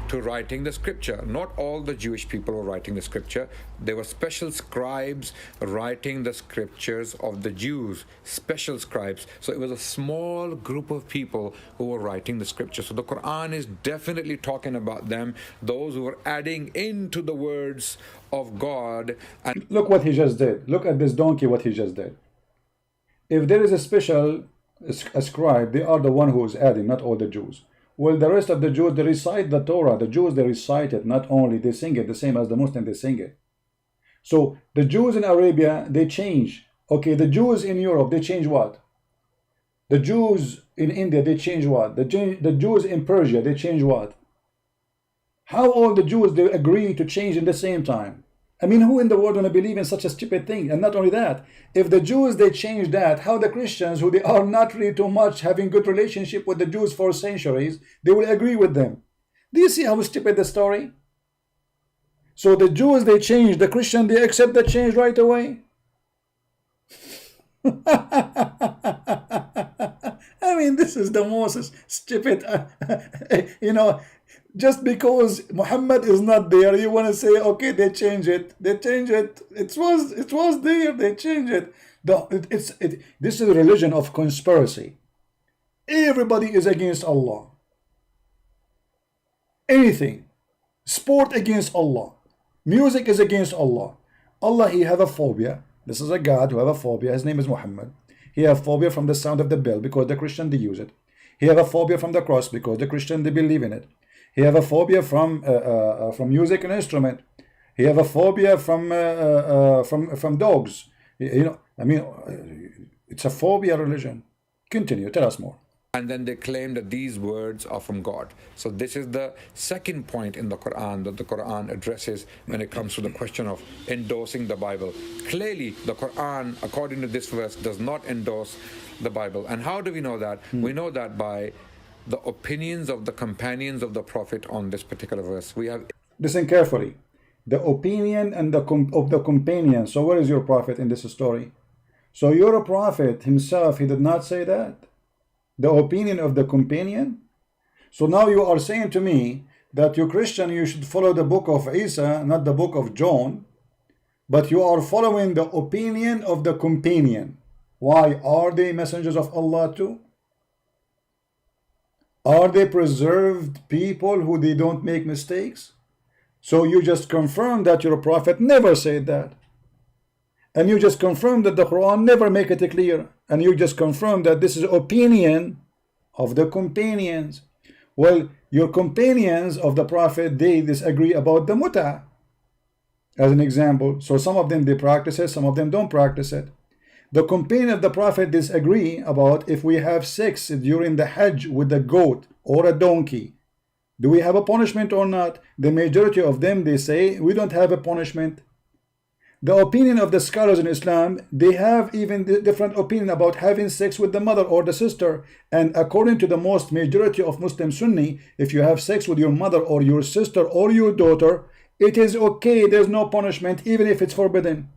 to writing the scripture. Not all the Jewish people were writing the scripture. There were special scribes writing the scriptures of the Jews, special scribes. So it was a small group of people who were writing the scripture. So the Quran is definitely talking about them, those who were adding into the words of God. And look what he just did. Look at this donkey, what he just did. If there is a special scribe, they are the one who is adding, not all the Jews. Well, the rest of the Jews, they recite the Torah. The Jews, they recite it. Not only, they sing it, the same as the Muslims, they sing it. So the Jews in Arabia, they change. Okay, the Jews in Europe, they change what? The Jews in India, they change what? The Jews in Persia, they change what? How all the Jews, they agree to change in the same time? I mean, who in the world gonna believe in such a stupid thing? And not only that, if the Jews, they change that, how the Christians, who they are not really too much having good relationship with the Jews for centuries, they will agree with them? Do you see how stupid the story? So the Jews, they change, the Christian, they accept the change right away. I mean, this is the most stupid, you know, just because Muhammad is not there, you want to say, okay, they change it. They change it. It was there. They change it. This is a religion of conspiracy. Everybody is against Allah. Anything. Sport against Allah. Music is against Allah. Allah, he have a phobia. This is a God who have a phobia. His name is Muhammad. He have phobia from the sound of the bell because the Christian, they use it. He have a phobia from the cross because the Christian, they believe in it. He have a phobia from music and instrument. He have a phobia from dogs. You know, I mean, it's a phobia religion. Continue. Tell us more. And then they claim that these words are from God. So this is the second point in the Quran that the Quran addresses when it comes to the question of endorsing the Bible. Clearly, the Quran, according to this verse, does not endorse the Bible. And how do we know that? We know that by the opinions of the companions of the Prophet on this particular verse. We have... Listen carefully. The opinion and of the companion. So where is your Prophet in this story? So your Prophet himself, he did not say that. The opinion of the companion. So now you are saying to me that you Christian, you should follow the book of Isa, not the book of John, but you are following the opinion of the companion. Why? Are they messengers of Allah too? Are they preserved people who they don't make mistakes? So you just confirm that your Prophet never said that. And you just confirm that the Quran never make it clear. And you just confirm that this is opinion of the companions. Well, your companions of the Prophet, they disagree about the mut'ah, as an example. So some of them, they practice it, some of them don't practice it. The companion of the Prophet disagree about if we have sex during the Hajj with a goat or a donkey. Do we have a punishment or not? The majority of them, they say, we don't have a punishment. The opinion of the scholars in Islam, they have even different opinion about having sex with the mother or the sister. And according to the most majority of Muslim Sunni, if you have sex with your mother or your sister or your daughter, it is okay. There's no punishment, even if it's forbidden.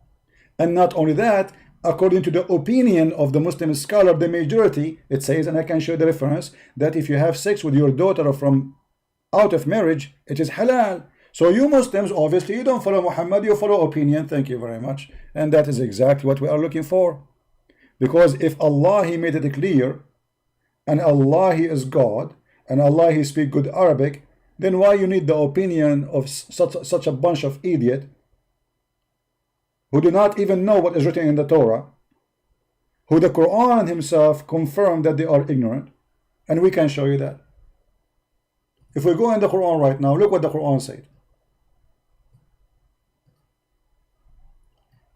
And not only that, according to the opinion of the Muslim scholar, the majority, it says, and I can show the reference, that if you have sex with your daughter from out of marriage, it is halal. So you Muslims, obviously, you don't follow Muhammad, you follow opinion. Thank you very much. And that is exactly what we are looking for. Because if Allah, he made it clear, and Allah, he is God, and Allah, he speak good Arabic, then why you need the opinion of such a bunch of idiot who do not even know what is written in the Torah, who the Quran himself confirmed that they are ignorant, and we can show you that. If we go in the Quran right now, look what the Quran said.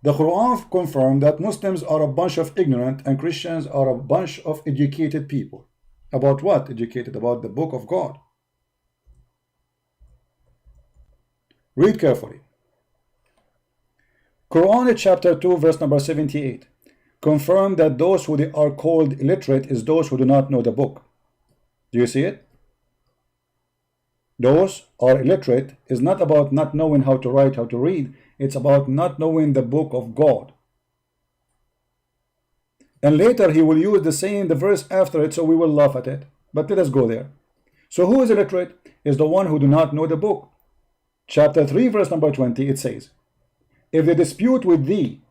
The Quran confirmed that Muslims are a bunch of ignorant and Christians are a bunch of educated people. About what? Educated about the book of God. Read carefully. Quran chapter 2 verse number 78 confirm that those who they are called illiterate is those who do not know the book. Do you see it? Those are illiterate is not about not knowing how to write, how to read. It's about not knowing the book of God. And later he will use the verse after it, so we will laugh at it. But let us go there. So who is illiterate? Is the one who do not know the book. Chapter 3 verse number 20, it says, if they dispute with thee,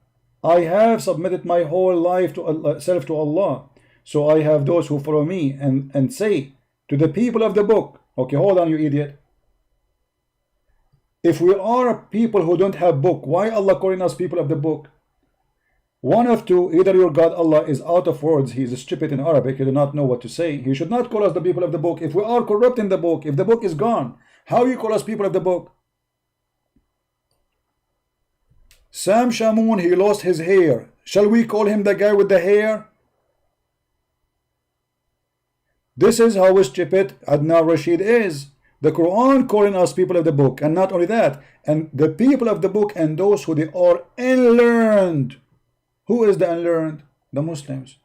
I have submitted my whole life to self to Allah. So I have those who follow me and say to the people of the book. Okay, hold on, you idiot. If we are people who don't have book, why Allah calling us people of the book? One of two, either your God Allah is out of words, he is stupid in Arabic, he does not know what to say. He should not call us the people of the book. If we are corrupt in the book, if the book is gone, how you call us people of the book? Sam Shamoun, he lost his hair. Shall we call him the guy with the hair? This is how stupid Adnan Rashid is. The Quran calling us people of the book, and not only that, and the people of the book and those who they are unlearned. Who is the unlearned? The Muslims.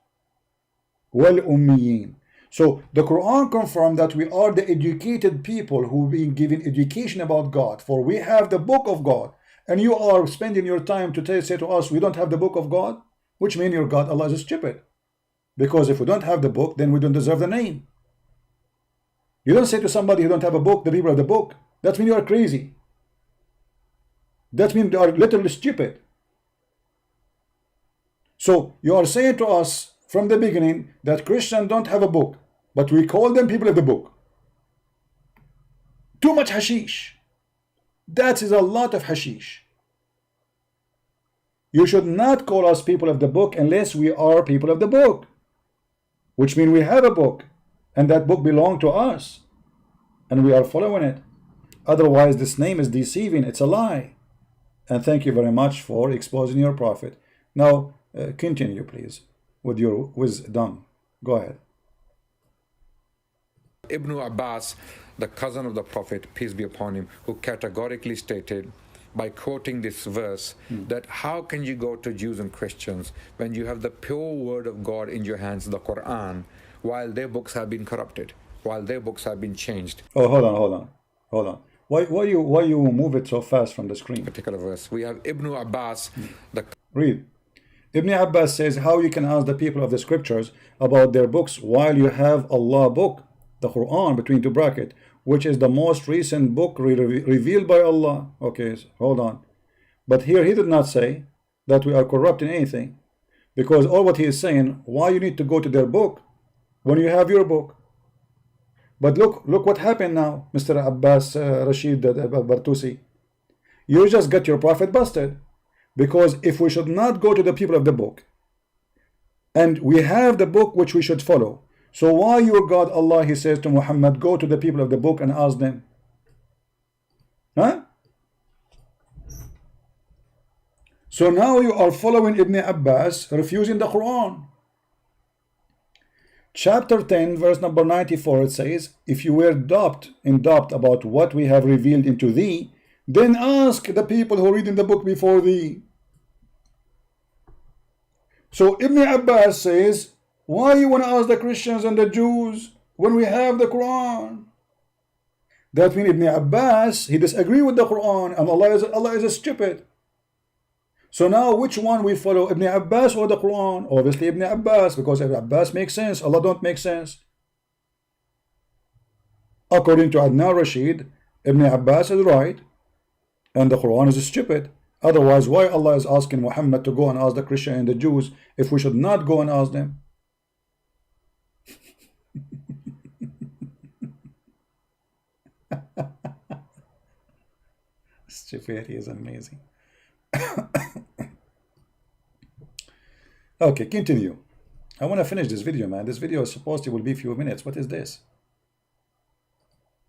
Wal ummiyin. So the Quran confirmed that we are the educated people who being given education about God, for we have the book of God, and you are spending your time to say to us we don't have the book of God, which means your God Allah is stupid. Because if we don't have the book, then we don't deserve the name. You don't say to somebody who don't have a book, the people of the book. That means you are crazy. That means they are literally stupid. So you are saying to us from the beginning that Christians don't have a book, but we call them people of the book. Too much hashish. That is a lot of hashish. You should not call us people of the book unless we are people of the book, which means we have a book, and that book belongs to us, and we are following it. Otherwise, this name is deceiving. It's a lie. And thank you very much for exposing your prophet. Now, continue, please, with your wisdom. Go ahead. Ibn Abbas, the cousin of the Prophet, peace be upon him, who categorically stated by quoting this verse that how can you go to Jews and Christians when you have the pure word of God in your hands, the Quran, while their books have been corrupted, while their books have been changed. Oh, hold on. Why you move it so fast from the screen? Particular verse. We have Ibn Abbas, the Read. Ibn Abbas says how you can ask the people of the scriptures about their books while you have Allah book, the Quran, between two brackets, which is the most recent book revealed by Allah. Okay, so hold on. But here he did not say that we are corrupting anything, because all what he is saying, why you need to go to their book when you have your book? But look what happened now, Mr. Abbas Rashid Bartusi. You just got your prophet busted. Because if we should not go to the people of the book, and we have the book which we should follow, so why your God Allah, he says to Muhammad, go to the people of the book and ask them? Huh? So now you are following Ibn Abbas, refusing the Quran. Chapter 10, verse number 94, it says, if you were in doubt about what we have revealed into thee, then ask the people who read in the book before thee. So Ibn Abbas says, why you want to ask the Christians and the Jews when we have the Quran? That means Ibn Abbas, he disagree with the Quran, and Allah is a stupid. So now which one we follow, Ibn Abbas or the Quran? Obviously Ibn Abbas, because Ibn Abbas makes sense, Allah don't make sense. According to Adnan Rashid, Ibn Abbas is right, and the Quran is stupid. Otherwise, why Allah is asking Muhammad to go and ask the Christian and the Jews if we should not go and ask them? Stupidity is amazing. Okay, continue. I want to finish this video, man. This video is supposed to will be a few minutes. What is this?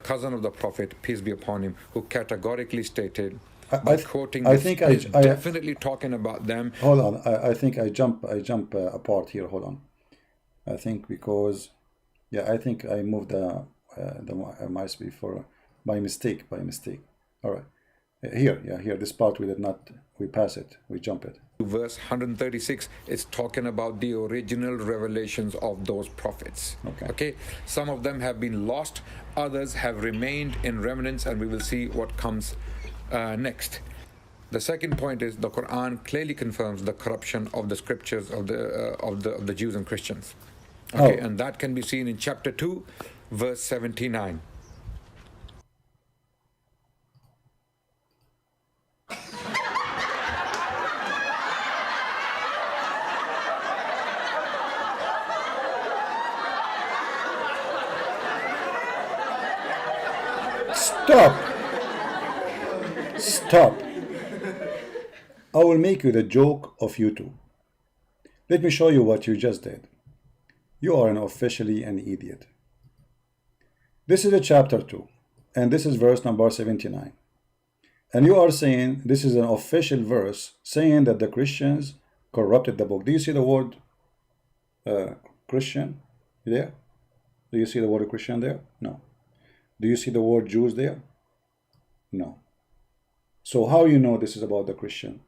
cousin of the Prophet, peace be upon him, who categorically stated quoting I this, think is definitely talking about them. Hold on, I think I jump apart here. Hold on. I think because I think I moved the mouse before by mistake. All right, here this part we pass it, we jump it. Verse 136 is talking about the original revelations of those prophets. Okay, some of them have been lost, others have remained in remnants, and we will see what comes next. The second point is the Quran clearly confirms the corruption of the scriptures of the Jews and Christians. Okay, and that can be seen in chapter 2, verse 79. Stop. I will make you the joke of you two. Let me show you what you just did. You are officially an idiot. This is a chapter 2, and this is verse number 79. And you are saying this is an official verse saying that the Christians corrupted the book. Do you see the word Christian there? Do you see the word Christian there? No. Do you see the word Jews there? No. So how you know this is about the Christian?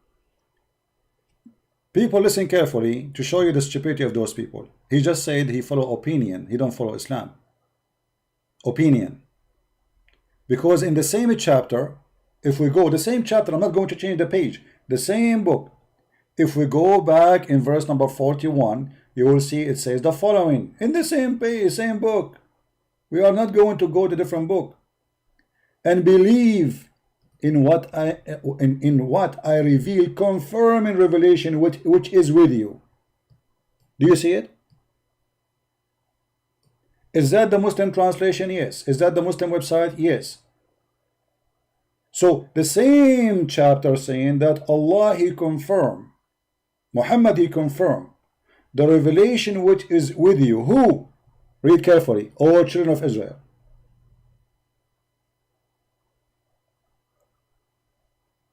People, listen carefully to show you the stupidity of those people. He just said he follow opinion. He don't follow Islam. Opinion. Because in the same chapter, if we go, the same chapter, I'm not going to change the page, the same book. If we go back in verse number 41, you will see it says the following. In the same page, same book. We are not going to go to different book. And believe in what I reveal, confirm in revelation which is with you. Do you see it? Is that the Muslim translation? Yes. Is that the Muslim website? Yes. So the same chapter saying that Allah He confirmed, Muhammad He confirmed the revelation which is with you. Who? Read carefully. All children of Israel.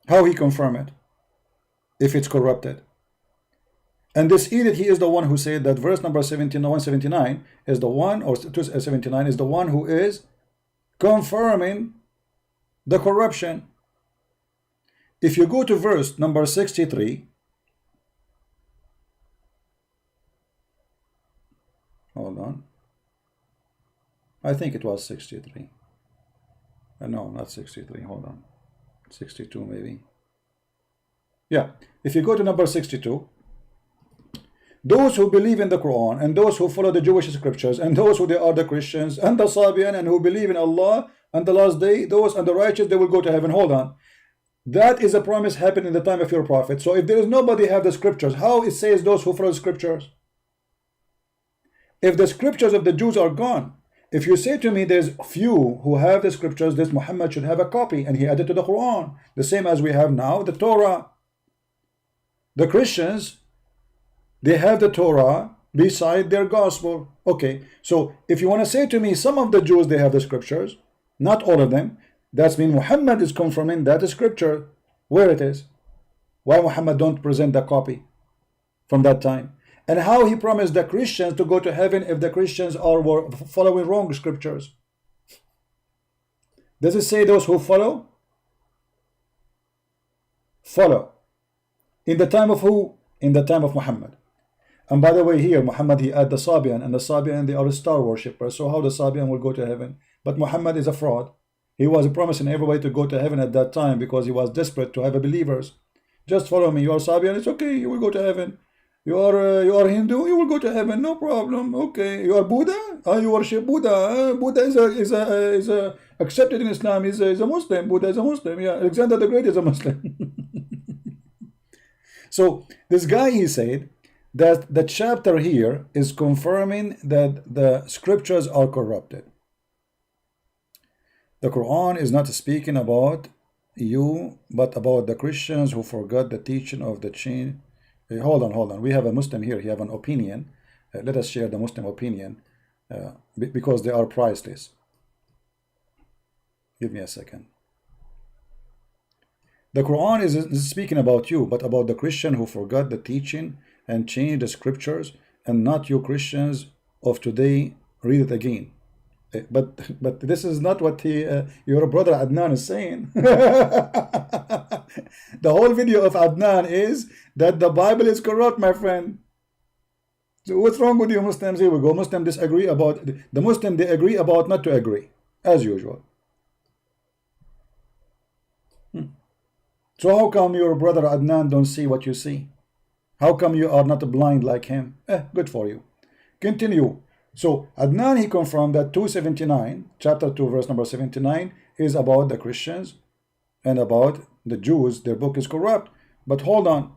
How He confirm it? If it's corrupted. And this edict, he is the one who said that verse number 179 is the one, or 279 is the one who is confirming the corruption. If you go to verse number 63, hold on, I think it was 63. No, not 63. Hold on, 62 maybe. Yeah, if you go to number 62. Those who believe in the Quran and those who follow the Jewish scriptures and those who they are the Christians and the Sabian and who believe in Allah and the last day, those and the righteous, they will go to heaven. Hold on. That is a promise happened in the time of your prophet. So if there is nobody have the scriptures, how it says those who follow the scriptures? If the scriptures of the Jews are gone, if you say to me there's few who have the scriptures, this Muhammad should have a copy and he added to the Quran, the same as we have now the Torah. The Christians, they have the Torah beside their gospel. Okay, so if you want to say to me some of the Jews they have the scriptures, not all of them, that means Muhammad is confirming that scripture where it is. Why Muhammad don't present the copy from that time? And how he promised the Christians to go to heaven if the Christians were following wrong scriptures? Does it say those who follow? Follow. In the time of who? In the time of Muhammad. And by the way, here Muhammad he add the Sabian, and the Sabian they are star worshippers. So how the Sabian will go to heaven? But Muhammad is a fraud. He was promising everybody to go to heaven at that time because he was desperate to have believers. Just follow me. You are Sabian, it's okay. You will go to heaven. You are Hindu. You will go to heaven. No problem. Okay. You are Buddha. You worship Buddha. Buddha is accepted in Islam. Is a Muslim. Buddha is a Muslim. Yeah. Alexander the Great is a Muslim. So this guy he said that the chapter here is confirming that the scriptures are corrupted. The Quran is not speaking about you, but about the Christians who forgot the teaching of the chain. Hold on. We have a Muslim here. He have an opinion. Let us share the Muslim opinion because they are priceless. Give me a second. The Quran is speaking about you, but about the Christian who forgot the teaching and changed the scriptures, and not you Christians of today. Read it again. But this is not what your brother Adnan is saying. The whole video of Adnan is that the Bible is corrupt, my friend. So what's wrong with you Muslims? Here we go. Muslims disagree about the Muslim. They agree about not to agree, as usual. So how come your brother Adnan don't see what you see? How come you are not blind like him? Good for you. Continue. So Adnan he confirmed that 279, chapter 2, verse number 79 is about the Christians and about the Jews. Their book is corrupt. But hold on.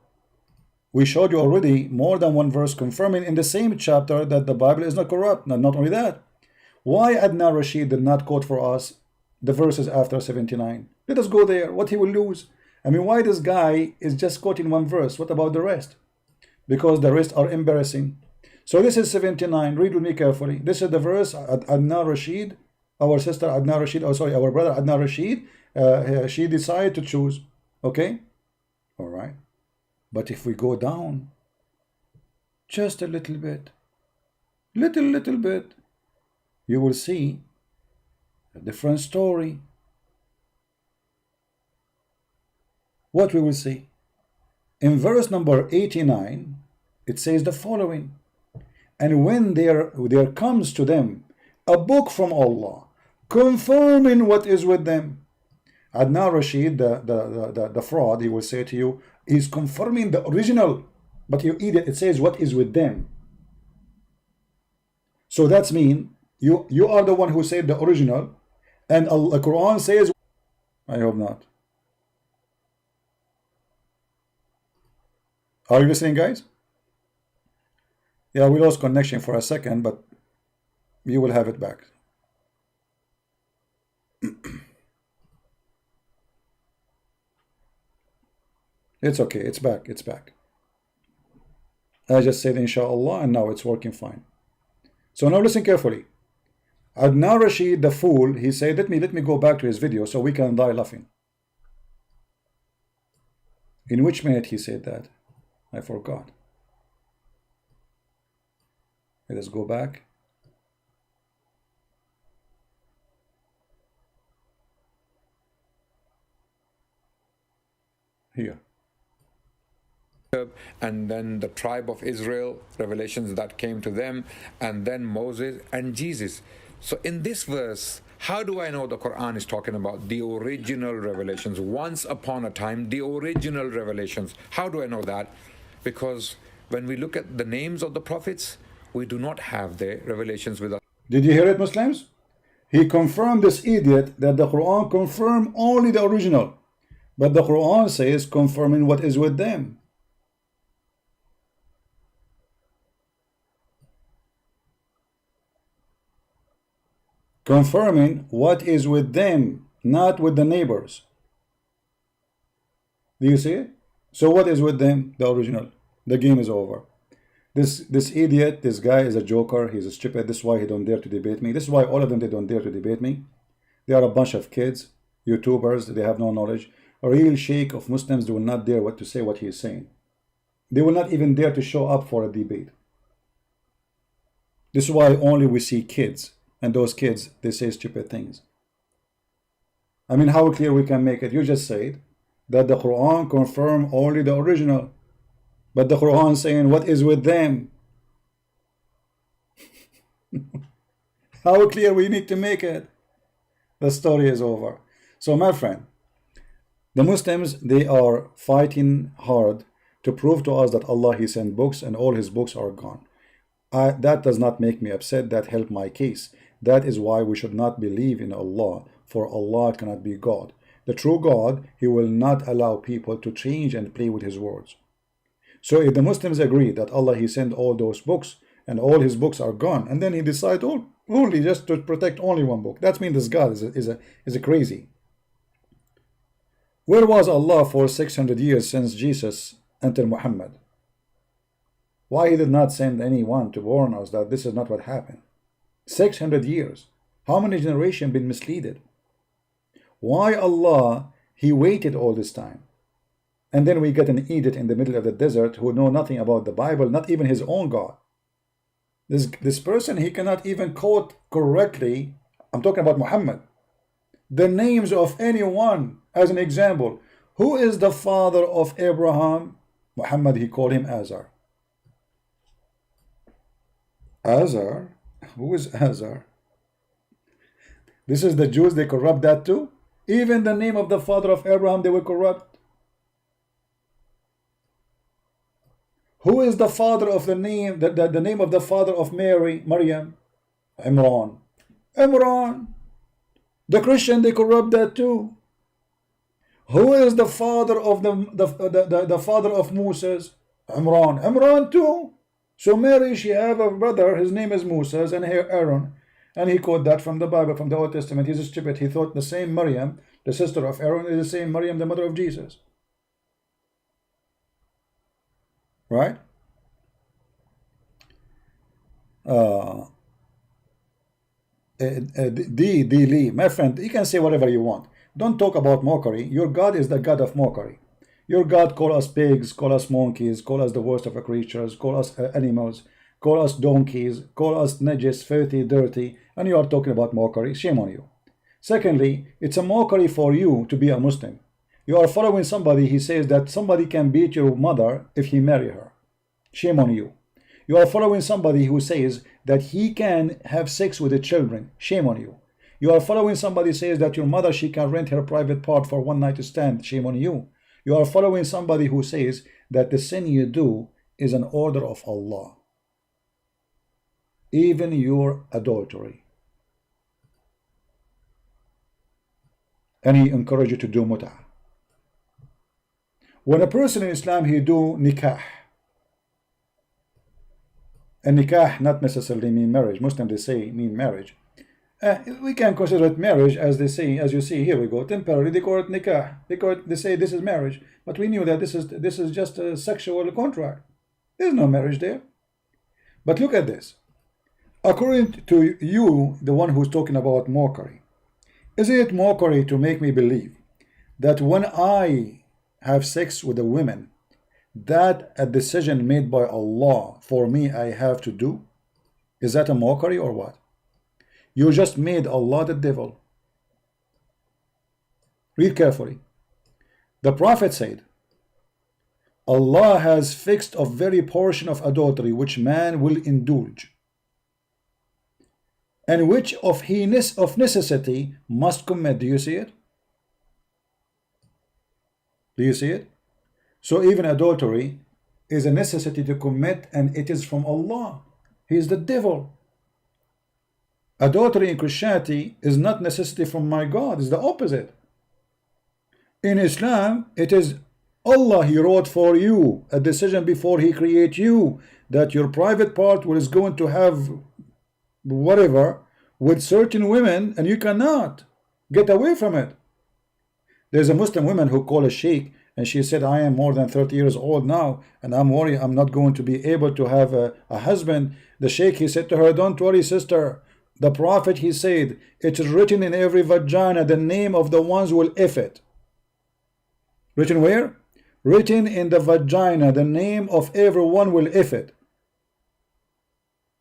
We showed you already more than one verse confirming in the same chapter that the Bible is not corrupt. Not only that, why Adnan Rashid did not quote for us the verses after 79? Let us go there. What he will lose? I mean, why this guy is just quoting one verse? What about the rest? Because the rest are embarrassing. So this is 79. Read with me carefully. This is the verse Adnan Rashid, our sister Adnan Rashid, our brother Adnan Rashid, she decided to choose. Okay? All right. But if we go down just a little bit, little bit, you will see a different story. What we will see? In verse number 89, it says the following: and when there comes to them a book from Allah, confirming what is with them. Adnan Rashid, the fraud, he will say to you, he's confirming the original, but you idiot, it says what is with them. So that's mean you are the one who said the original, and the Quran says, I hope not. Are you listening, guys? Yeah, we lost connection for a second, but you will have it back. It's okay, it's back, it's back. I just said inshallah, and now it's working fine. So now listen carefully. Adnan Rashid, the fool, he said, let me go back to his video so we can die laughing. In which minute he said that? I forgot. Let us go back. Here. And then the tribe of Israel, revelations that came to them, and then Moses and Jesus. So in this verse, how do I know the Quran is talking about the original revelations? Once upon a time, the original revelations. How do I know that? Because when we look at the names of the prophets, we do not have their revelations with us. Did you hear it, Muslims? He confirmed, this idiot, that the Quran confirmed only the original. But the Quran says confirming what is with them. Confirming what is with them, not with the neighbors. Do you see it? So what is with them? The original. The game is over. This idiot, this guy is a joker. He's a stupid. This is why he don't dare to debate me. This is why all of them, they don't dare to debate me. They are a bunch of kids, YouTubers. They have no knowledge. A real sheikh of Muslims, they will not dare to say what he is saying. They will not even dare to show up for a debate. This is why only we see kids. And those kids, they say stupid things. I mean, how clear we can make it? You just said that the Quran confirmed only the original. But the Quran saying what is with them. How clear we need to make it? The story is over. So my friend, the Muslims, they are fighting hard to prove to us that Allah, He sent books and all His books are gone. That does not make me upset. That helped my case. That is why we should not believe in Allah, for Allah cannot be God. The true God, He will not allow people to change and play with His words. So if the Muslims agree that Allah, He sent all those books and all His books are gone, and then He decide only just to protect only one book, that means this God is a crazy. Where was Allah for 600 years since Jesus until Muhammad? Why He did not send anyone to warn us that this is not what happened? 600 years. How many generations been misleaded? Why Allah, He waited all this time? And then we get an idiot in the middle of the desert who know nothing about the Bible, not even his own God. This person, he cannot even quote correctly, I'm talking about Muhammad, the names of anyone. As an example, who is the father of Abraham? Muhammad, he called him Azar. Azar? Who is Azar? This is the Jews, they corrupt that too? Even the name of the father of Abraham, they will corrupt. Who is the father of the name, the name of the father of Mary, Maryam? Imran. Imran. The Christian, they corrupt that too. Who is the father of the father of Moses? Imran. Imran too. So Mary, she have a brother, his name is Moses, and here Aaron. And he quote that from the Bible, from the Old Testament. He's a stupid. He thought the same Maryam, the sister of Aaron, is the same Maryam, the mother of Jesus. Right? Lee, my friend, you can say whatever you want. Don't talk about mockery. Your God is the God of mockery. Your God call us pigs, call us monkeys, call us the worst of our creatures, call us animals, call us donkeys, call us najis, filthy, dirty, and you are talking about mockery. Shame on you. Secondly, it's a mockery for you to be a Muslim. You are following somebody, he says that somebody can beat your mother if he marry her. Shame on you. You are following somebody who says that he can have sex with the children. Shame on you. You are following somebody who says that your mother, she can rent her private part for one night stand. Shame on you. You are following somebody who says that the sin you do is an order of Allah. Even your adultery. And he encourages you to do mut'ah. When a person in Islam, he do nikah. And nikah not necessarily mean marriage. Muslims, they say mean marriage. We can consider it marriage, as they say, as you see, here we go. Temporarily they call it nikah. They say this is marriage. But we knew that this is just a sexual contract. There's no marriage there. But look at this. According to you, the one who's talking about mockery, isn't it mockery to make me believe that when I have sex with a woman, that a decision made by Allah for me I have to do? Is that a mockery or what? You just made Allah the devil. Read carefully. The Prophet said, Allah has fixed a very portion of adultery which man will indulge, and which of necessity must commit. Do you see it? Do you see it? So even adultery is a necessity to commit, and it is from Allah. He is the devil. Adultery in Christianity is not necessity from my God. It's the opposite. In Islam, it is Allah, He wrote for you a decision before He create you that your private part is going to have whatever with certain women, and you cannot get away from it. There's a Muslim woman who called a sheikh, and she said, I am more than 30 years old now, and I'm worried I'm not going to be able to have a husband. The sheikh, he said to her, don't worry, sister. The Prophet, he said, it is written in every vagina the name of the ones who will if it. Written where? Written in the vagina the name of everyone will if it.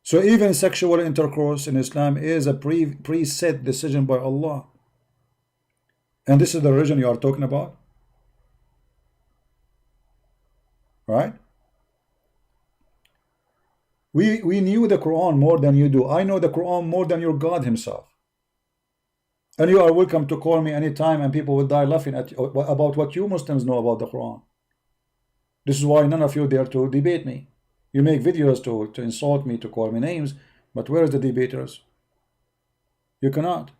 So even sexual intercourse in Islam is a preset decision by Allah. And this is the religion you are talking about? Right? We knew the Quran more than you do. I know the Quran more than your God himself. And you are welcome to call me anytime, and people will die laughing at you about what you Muslims know about the Quran. This is why none of you dare to debate me. You make videos to insult me, to call me names, but where is the debaters? You cannot.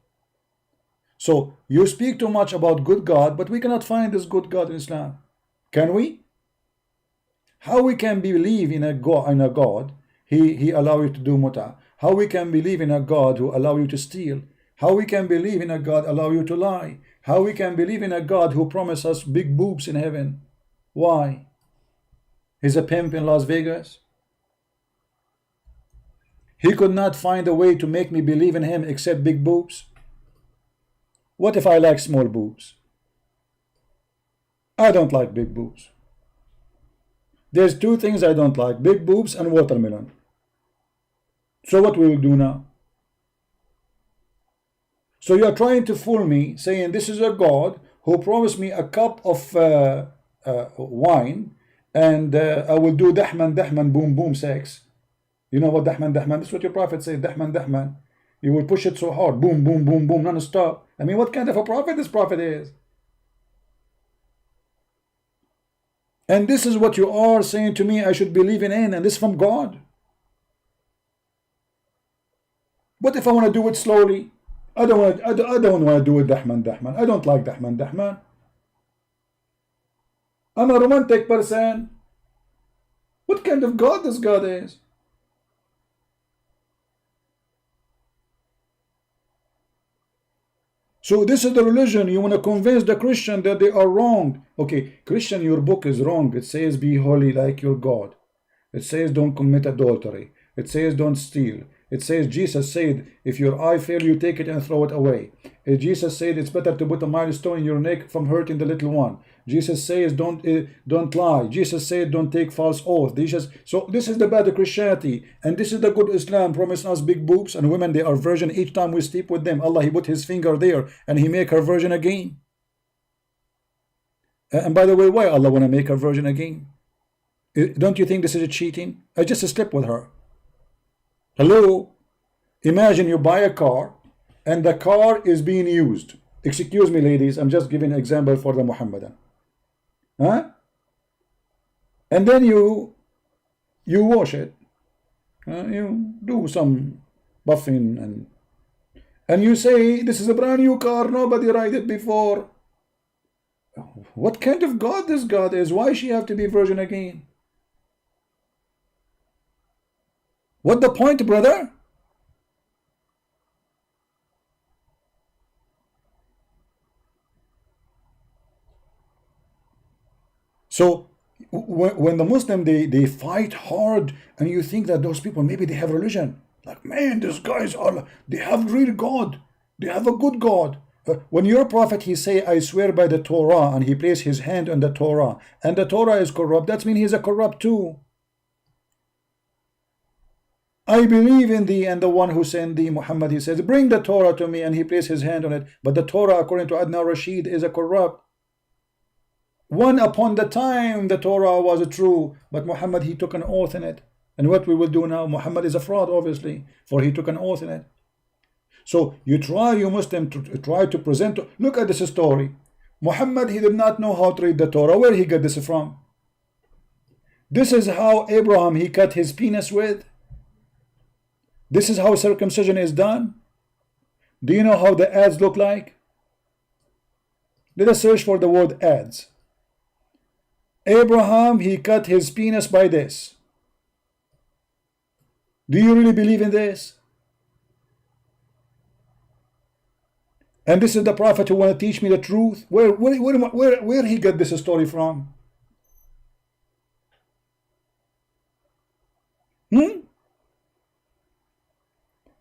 So you speak too much about good God, but we cannot find this good God in Islam. Can we? How we can believe in a God, he allow you to do mut'ah? How we can believe in a God who allow you to steal? How we can believe in a God allow you to lie? How we can believe in a God who promised us big boobs in heaven? Why? He's a pimp in Las Vegas. He could not find a way to make me believe in him except big boobs. What if I like small boobs? I don't like big boobs. There's two things I don't like: big boobs and watermelon. So what will we do now? So you are trying to fool me, saying this is a God who promised me a cup of wine, and I will do dahman, boom, boom, sex. You know what dahman? That's what your Prophet said, dahman. You will push it so hard, boom, boom, boom, boom, non-stop. I mean, what kind of a prophet this prophet is? And this is what you are saying to me I should believe in, and this is from God. What if I want to do it slowly? I don't want to do it dahman. I don't like dahman. I'm a romantic person. What kind of God this God is? So this is the religion. You want to convince the Christian that they are wrong. Okay, Christian, your book is wrong. It says be holy like your God. It says don't commit adultery. It says don't steal. It says Jesus said if your eye fail you take it and throw it away. Jesus said it's better to put a millstone in your neck from hurting the little one. Jesus says don't lie. Jesus said don't take false oath. So this is the bad Christianity, and this is the good Islam, promising us big boobs and women. They are virgin each time we sleep with them. Allah, He put His finger there and He make her virgin again. And by the way, why Allah want to make her virgin again? Don't you think this is a cheating? I just slept with her. Hello? Imagine you buy a car and the car is being used. Excuse me, ladies, I'm just giving an example for the Muhammadan. Huh? And then you wash it. You do some buffing and you say, this is a brand new car, nobody ride it before. What kind of God this God is? Why she have to be virgin again? What the point, brother? So when the Muslim they fight hard, and you think that those people maybe they have religion, like, man, these guys are, they have real God, they have a good God. When your prophet he say, I swear by the Torah, and he place his hand on the Torah, and the Torah is corrupt, that means he's a corrupt too. I believe in thee and the one who sent thee, Muhammad, he says, bring the Torah to me, and he placed his hand on it. But the Torah, according to Adnan Rashid, is a corrupt. One upon the time the Torah was true, but Muhammad he took an oath in it. And what we will do now, Muhammad is a fraud, obviously, for he took an oath in it. So you Muslim, to try to present, look at this story. Muhammad, he did not know how to read the Torah. Where he got this from? This is how Abraham, he cut his penis with. This is how circumcision is done. Do you know how the ads look like? Let us search for the word ads. Abraham, he cut his penis by this. Do you really believe in this? And this is the prophet who want to teach me the truth? Where he got this story from?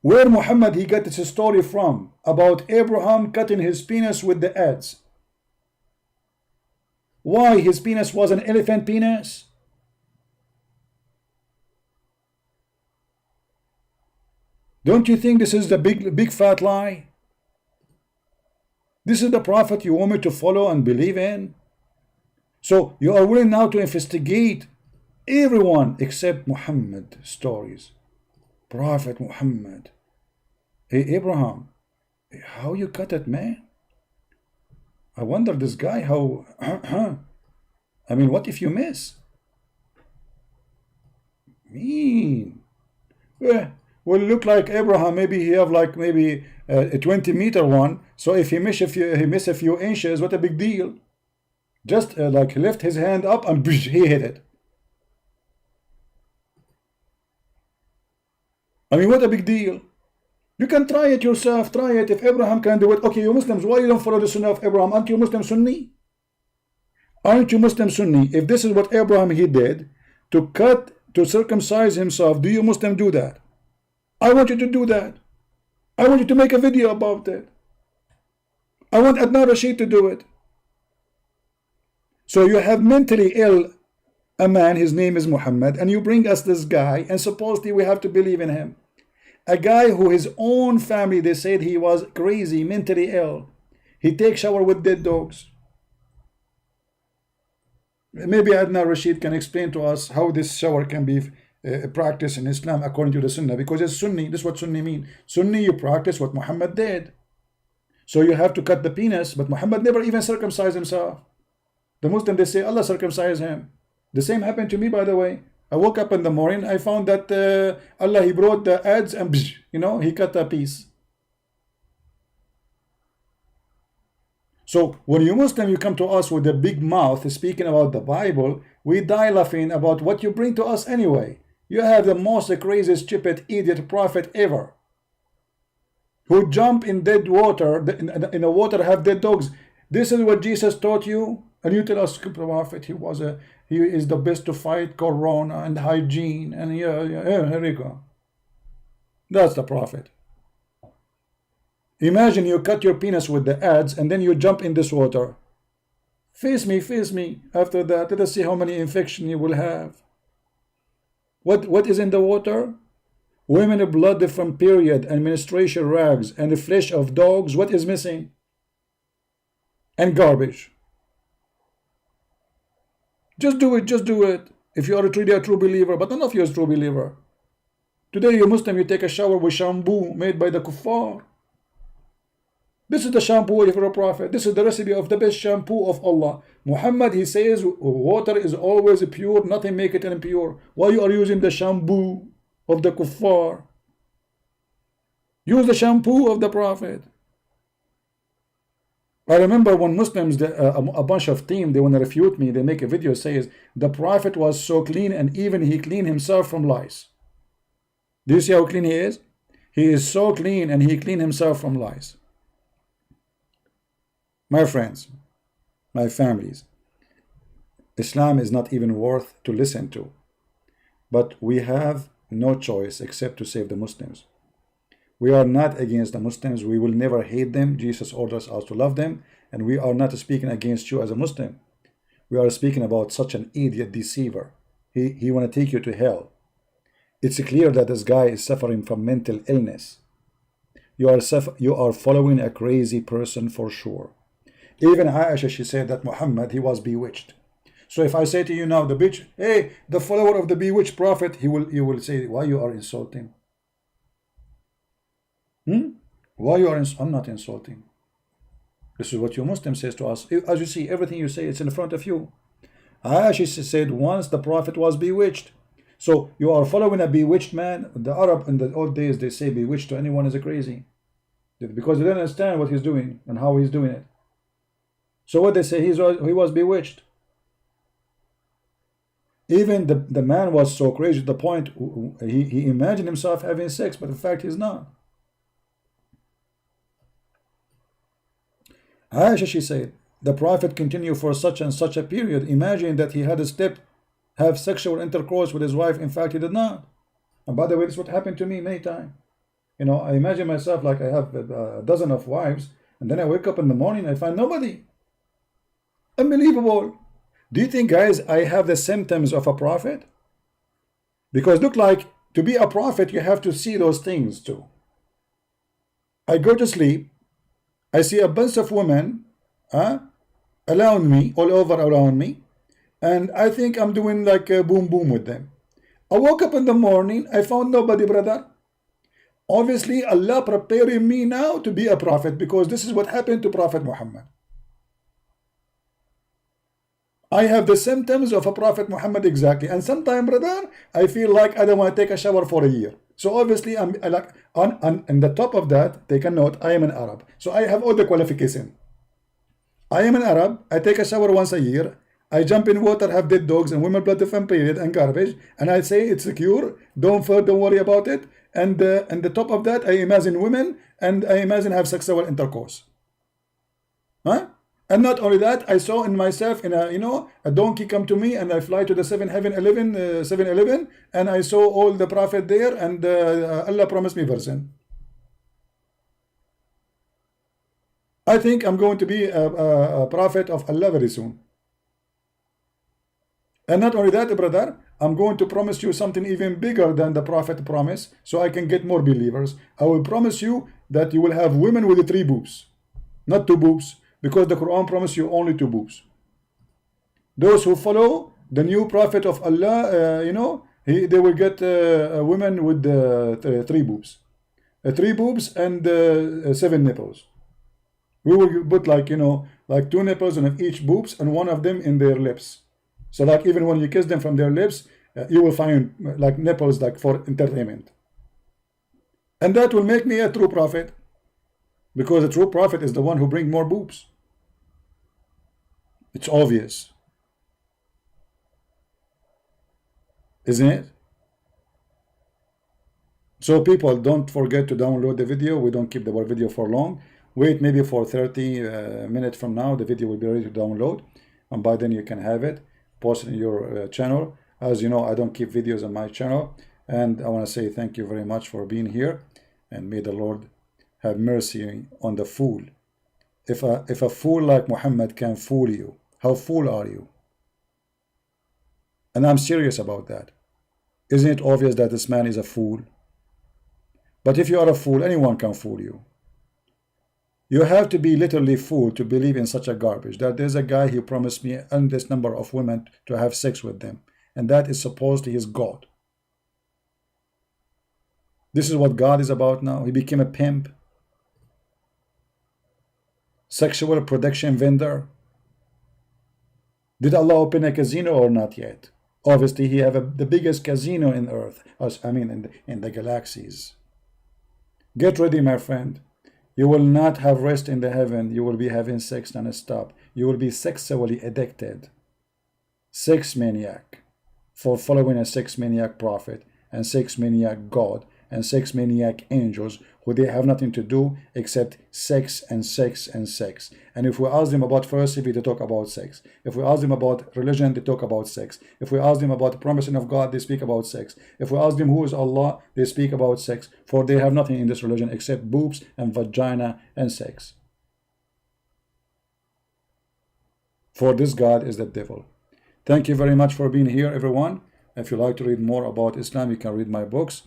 Where Muhammad he got this story from about Abraham cutting his penis with the ads? Why his penis was an elephant penis? Don't you think this is the big fat lie? This is the prophet you want me to follow and believe in? So you are willing now to investigate everyone except Muhammad stories. Prophet Muhammad. Hey Abraham, how you cut it, man? I wonder this guy how I mean, what if you miss? Mean. Will look like Abraham, maybe he have like maybe a 20-meter one, so if he miss a few inches, what a big deal. Just like lift his hand up and he hit it. I mean, what a big deal. You can try it yourself, try it. If Abraham can do it, okay, you Muslims, why you don't follow the Sunnah of Abraham? Aren't you Muslim Sunni? Aren't you Muslim Sunni? If this is what Abraham he did, to circumcise himself, do you Muslim do that? I want you to do that. I want you to make a video about it. I want Adnan Rashid to do it. So you have mentally ill a man, his name is Muhammad, and you bring us this guy, and supposedly we have to believe in him. A guy who his own family, they said he was crazy, mentally ill. He takes shower with dead dogs. Maybe Adnan Rashid can explain to us how this shower can be practiced in Islam according to the Sunnah, because it's Sunni. This is what Sunni mean. Sunni, you practice what Muhammad did. So you have to cut the penis, but Muhammad never even circumcised himself. The Muslim, they say Allah circumcised him. The same happened to me, by the way. I woke up in the morning, I found that Allah, he brought the ads and he cut a piece. So when you Muslim, you come to us with a big mouth speaking about the Bible, we die laughing about what you bring to us anyway. You have the most craziest, stupid, idiot prophet ever, who jump in dead water, in the water have dead dogs. This is what Jesus taught you, and you tell us prophet he is the best to fight corona and hygiene, and yeah, here you go. That's the prophet. Imagine you cut your penis with the ads and then you jump in this water. Face me, face me. After that, let us see how many infection you will have. What is in the water? Women blood from period and menstruation rags and the flesh of dogs. What is missing? And garbage. Just do it, just do it. If you are truly a true believer, but none of you is true believer. Today you Muslim, you take a shower with shampoo made by the kuffar. This is the shampoo of your prophet. This is the recipe of the best shampoo of Allah. Muhammad, he says water is always pure, nothing make it impure. Why you are using the shampoo of the kuffar? Use the shampoo of the prophet. I remember when Muslims, a bunch of team, they want to refute me, they make a video says the prophet was so clean and even he cleaned himself from lice. Do you see how clean he is? He is so clean and he cleaned himself from lice. My friends, my families, Islam is not even worth to listen to. But we have no choice except to save the Muslims. We are not against the Muslims. We will never hate them. Jesus orders us to love them. And we are not speaking against you as a Muslim. We are speaking about such an idiot deceiver. He want to take you to hell. It's clear that this guy is suffering from mental illness. You are following a crazy person for sure. Even Aisha, she said that Muhammad, he was bewitched. So if I say to you now, the follower of the bewitched prophet, you will say, why you are insulting? Why you are I'm not insulting. This is what your Muslim says to us. As you see, everything you say, it's in front of you. Aisha said once the prophet was bewitched. So you are following a bewitched man. The Arab in the old days, they say bewitched to anyone is a crazy. Because they don't understand what he's doing and how he's doing it. So what they say, he was bewitched. Even the man was so crazy to the point he imagined himself having sex, but in fact he's not. Aisha, she said, the prophet continued for such and such a period. Imagine that he had a have sexual intercourse with his wife. In fact, he did not. And by the way, this is what happened to me many times. You know, I imagine myself like I have a dozen of wives, and then I wake up in the morning, I find nobody. Unbelievable. Do you think, guys, I have the symptoms of a prophet? Because look like to be a prophet, you have to see those things too. I go to sleep. I see a bunch of women around me, all over around me, and I think I'm doing like a boom boom with them. I woke up in the morning, I found nobody, brother. Obviously, Allah preparing me now to be a prophet, because this is what happened to Prophet Muhammad. I have the symptoms of a Prophet Muhammad exactly, and sometimes, brother, I feel like I don't want to take a shower for a year. So obviously, I'm like on the top of that. Take a note. I am an Arab, so I have all the qualification. I am an Arab. I take a shower once a year. I jump in water, have dead dogs and women blood from period and garbage, and I say it's secure. Don't worry about it. And the top of that, I imagine women and I imagine have sexual intercourse. Huh? And not only that, I saw in myself in a donkey come to me, and I fly to the 7-Eleven, and I saw all the prophet there, and Allah promised me version. I think I'm going to be a prophet of Allah very soon. And not only that, brother, I'm going to promise you something even bigger than the prophet promised, so I can get more believers. I will promise you that you will have women with 3 boobs, not 2 boobs. Because the Quran promised you only 2 boobs. Those who follow the new prophet of Allah, they will get women with 3 boobs. 3 boobs and 7 nipples. We will put like 2 nipples on each boobs and 1 of them in their lips. So like even when you kiss them from their lips, you will find like nipples like for entertainment. And that will make me a true prophet. Because a true prophet is the one who brings more boobs. It's obvious. Isn't it? So people, don't forget to download the video. We don't keep the video for long. Wait maybe for 30 minutes from now. The video will be ready to download. And by then you can have it. Post it in your channel. As you know, I don't keep videos on my channel. And I want to say thank you very much for being here. And may the Lord have mercy on the fool. If a fool like Muhammad can fool you, How fool are you? And I'm serious about that. Isn't it obvious that this man is a fool? But if you are a fool, anyone can fool you. You have to be literally fooled to believe in such a garbage, that there's a guy who promised me endless number of women to have sex with them, and that is supposedly his God. This is what God is about now. He became a pimp, sexual production vendor. Did Allah open a casino or not yet? Obviously, he have the biggest casino in earth, I mean in the galaxies. Get ready, my friend. You will not have rest in the heaven. You will be having sex non-stop. You will be sexually addicted. Sex maniac, for following a sex maniac prophet and sex maniac God and sex maniac angels who they have nothing to do except sex and sex and sex. And if we ask them about philosophy, they talk about sex. If we ask them about religion, they talk about sex. If we ask them about the promising of God, they speak about sex. If we ask them who is Allah, they speak about sex, for they have nothing in this religion except boobs and vagina and sex. For this God is the devil. Thank you very much for being here, everyone. If you like to read more about Islam, you can read my books.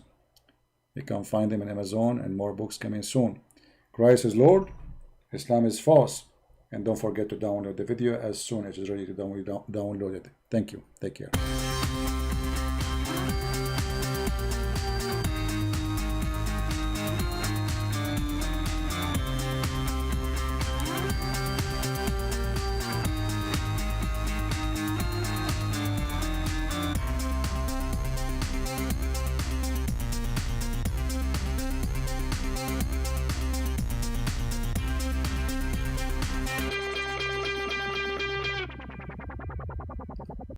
You can find them on Amazon, and more books coming soon. Christ is Lord, Islam is false. And don't forget to download the video as soon as it's ready to download it. Thank you. Take care.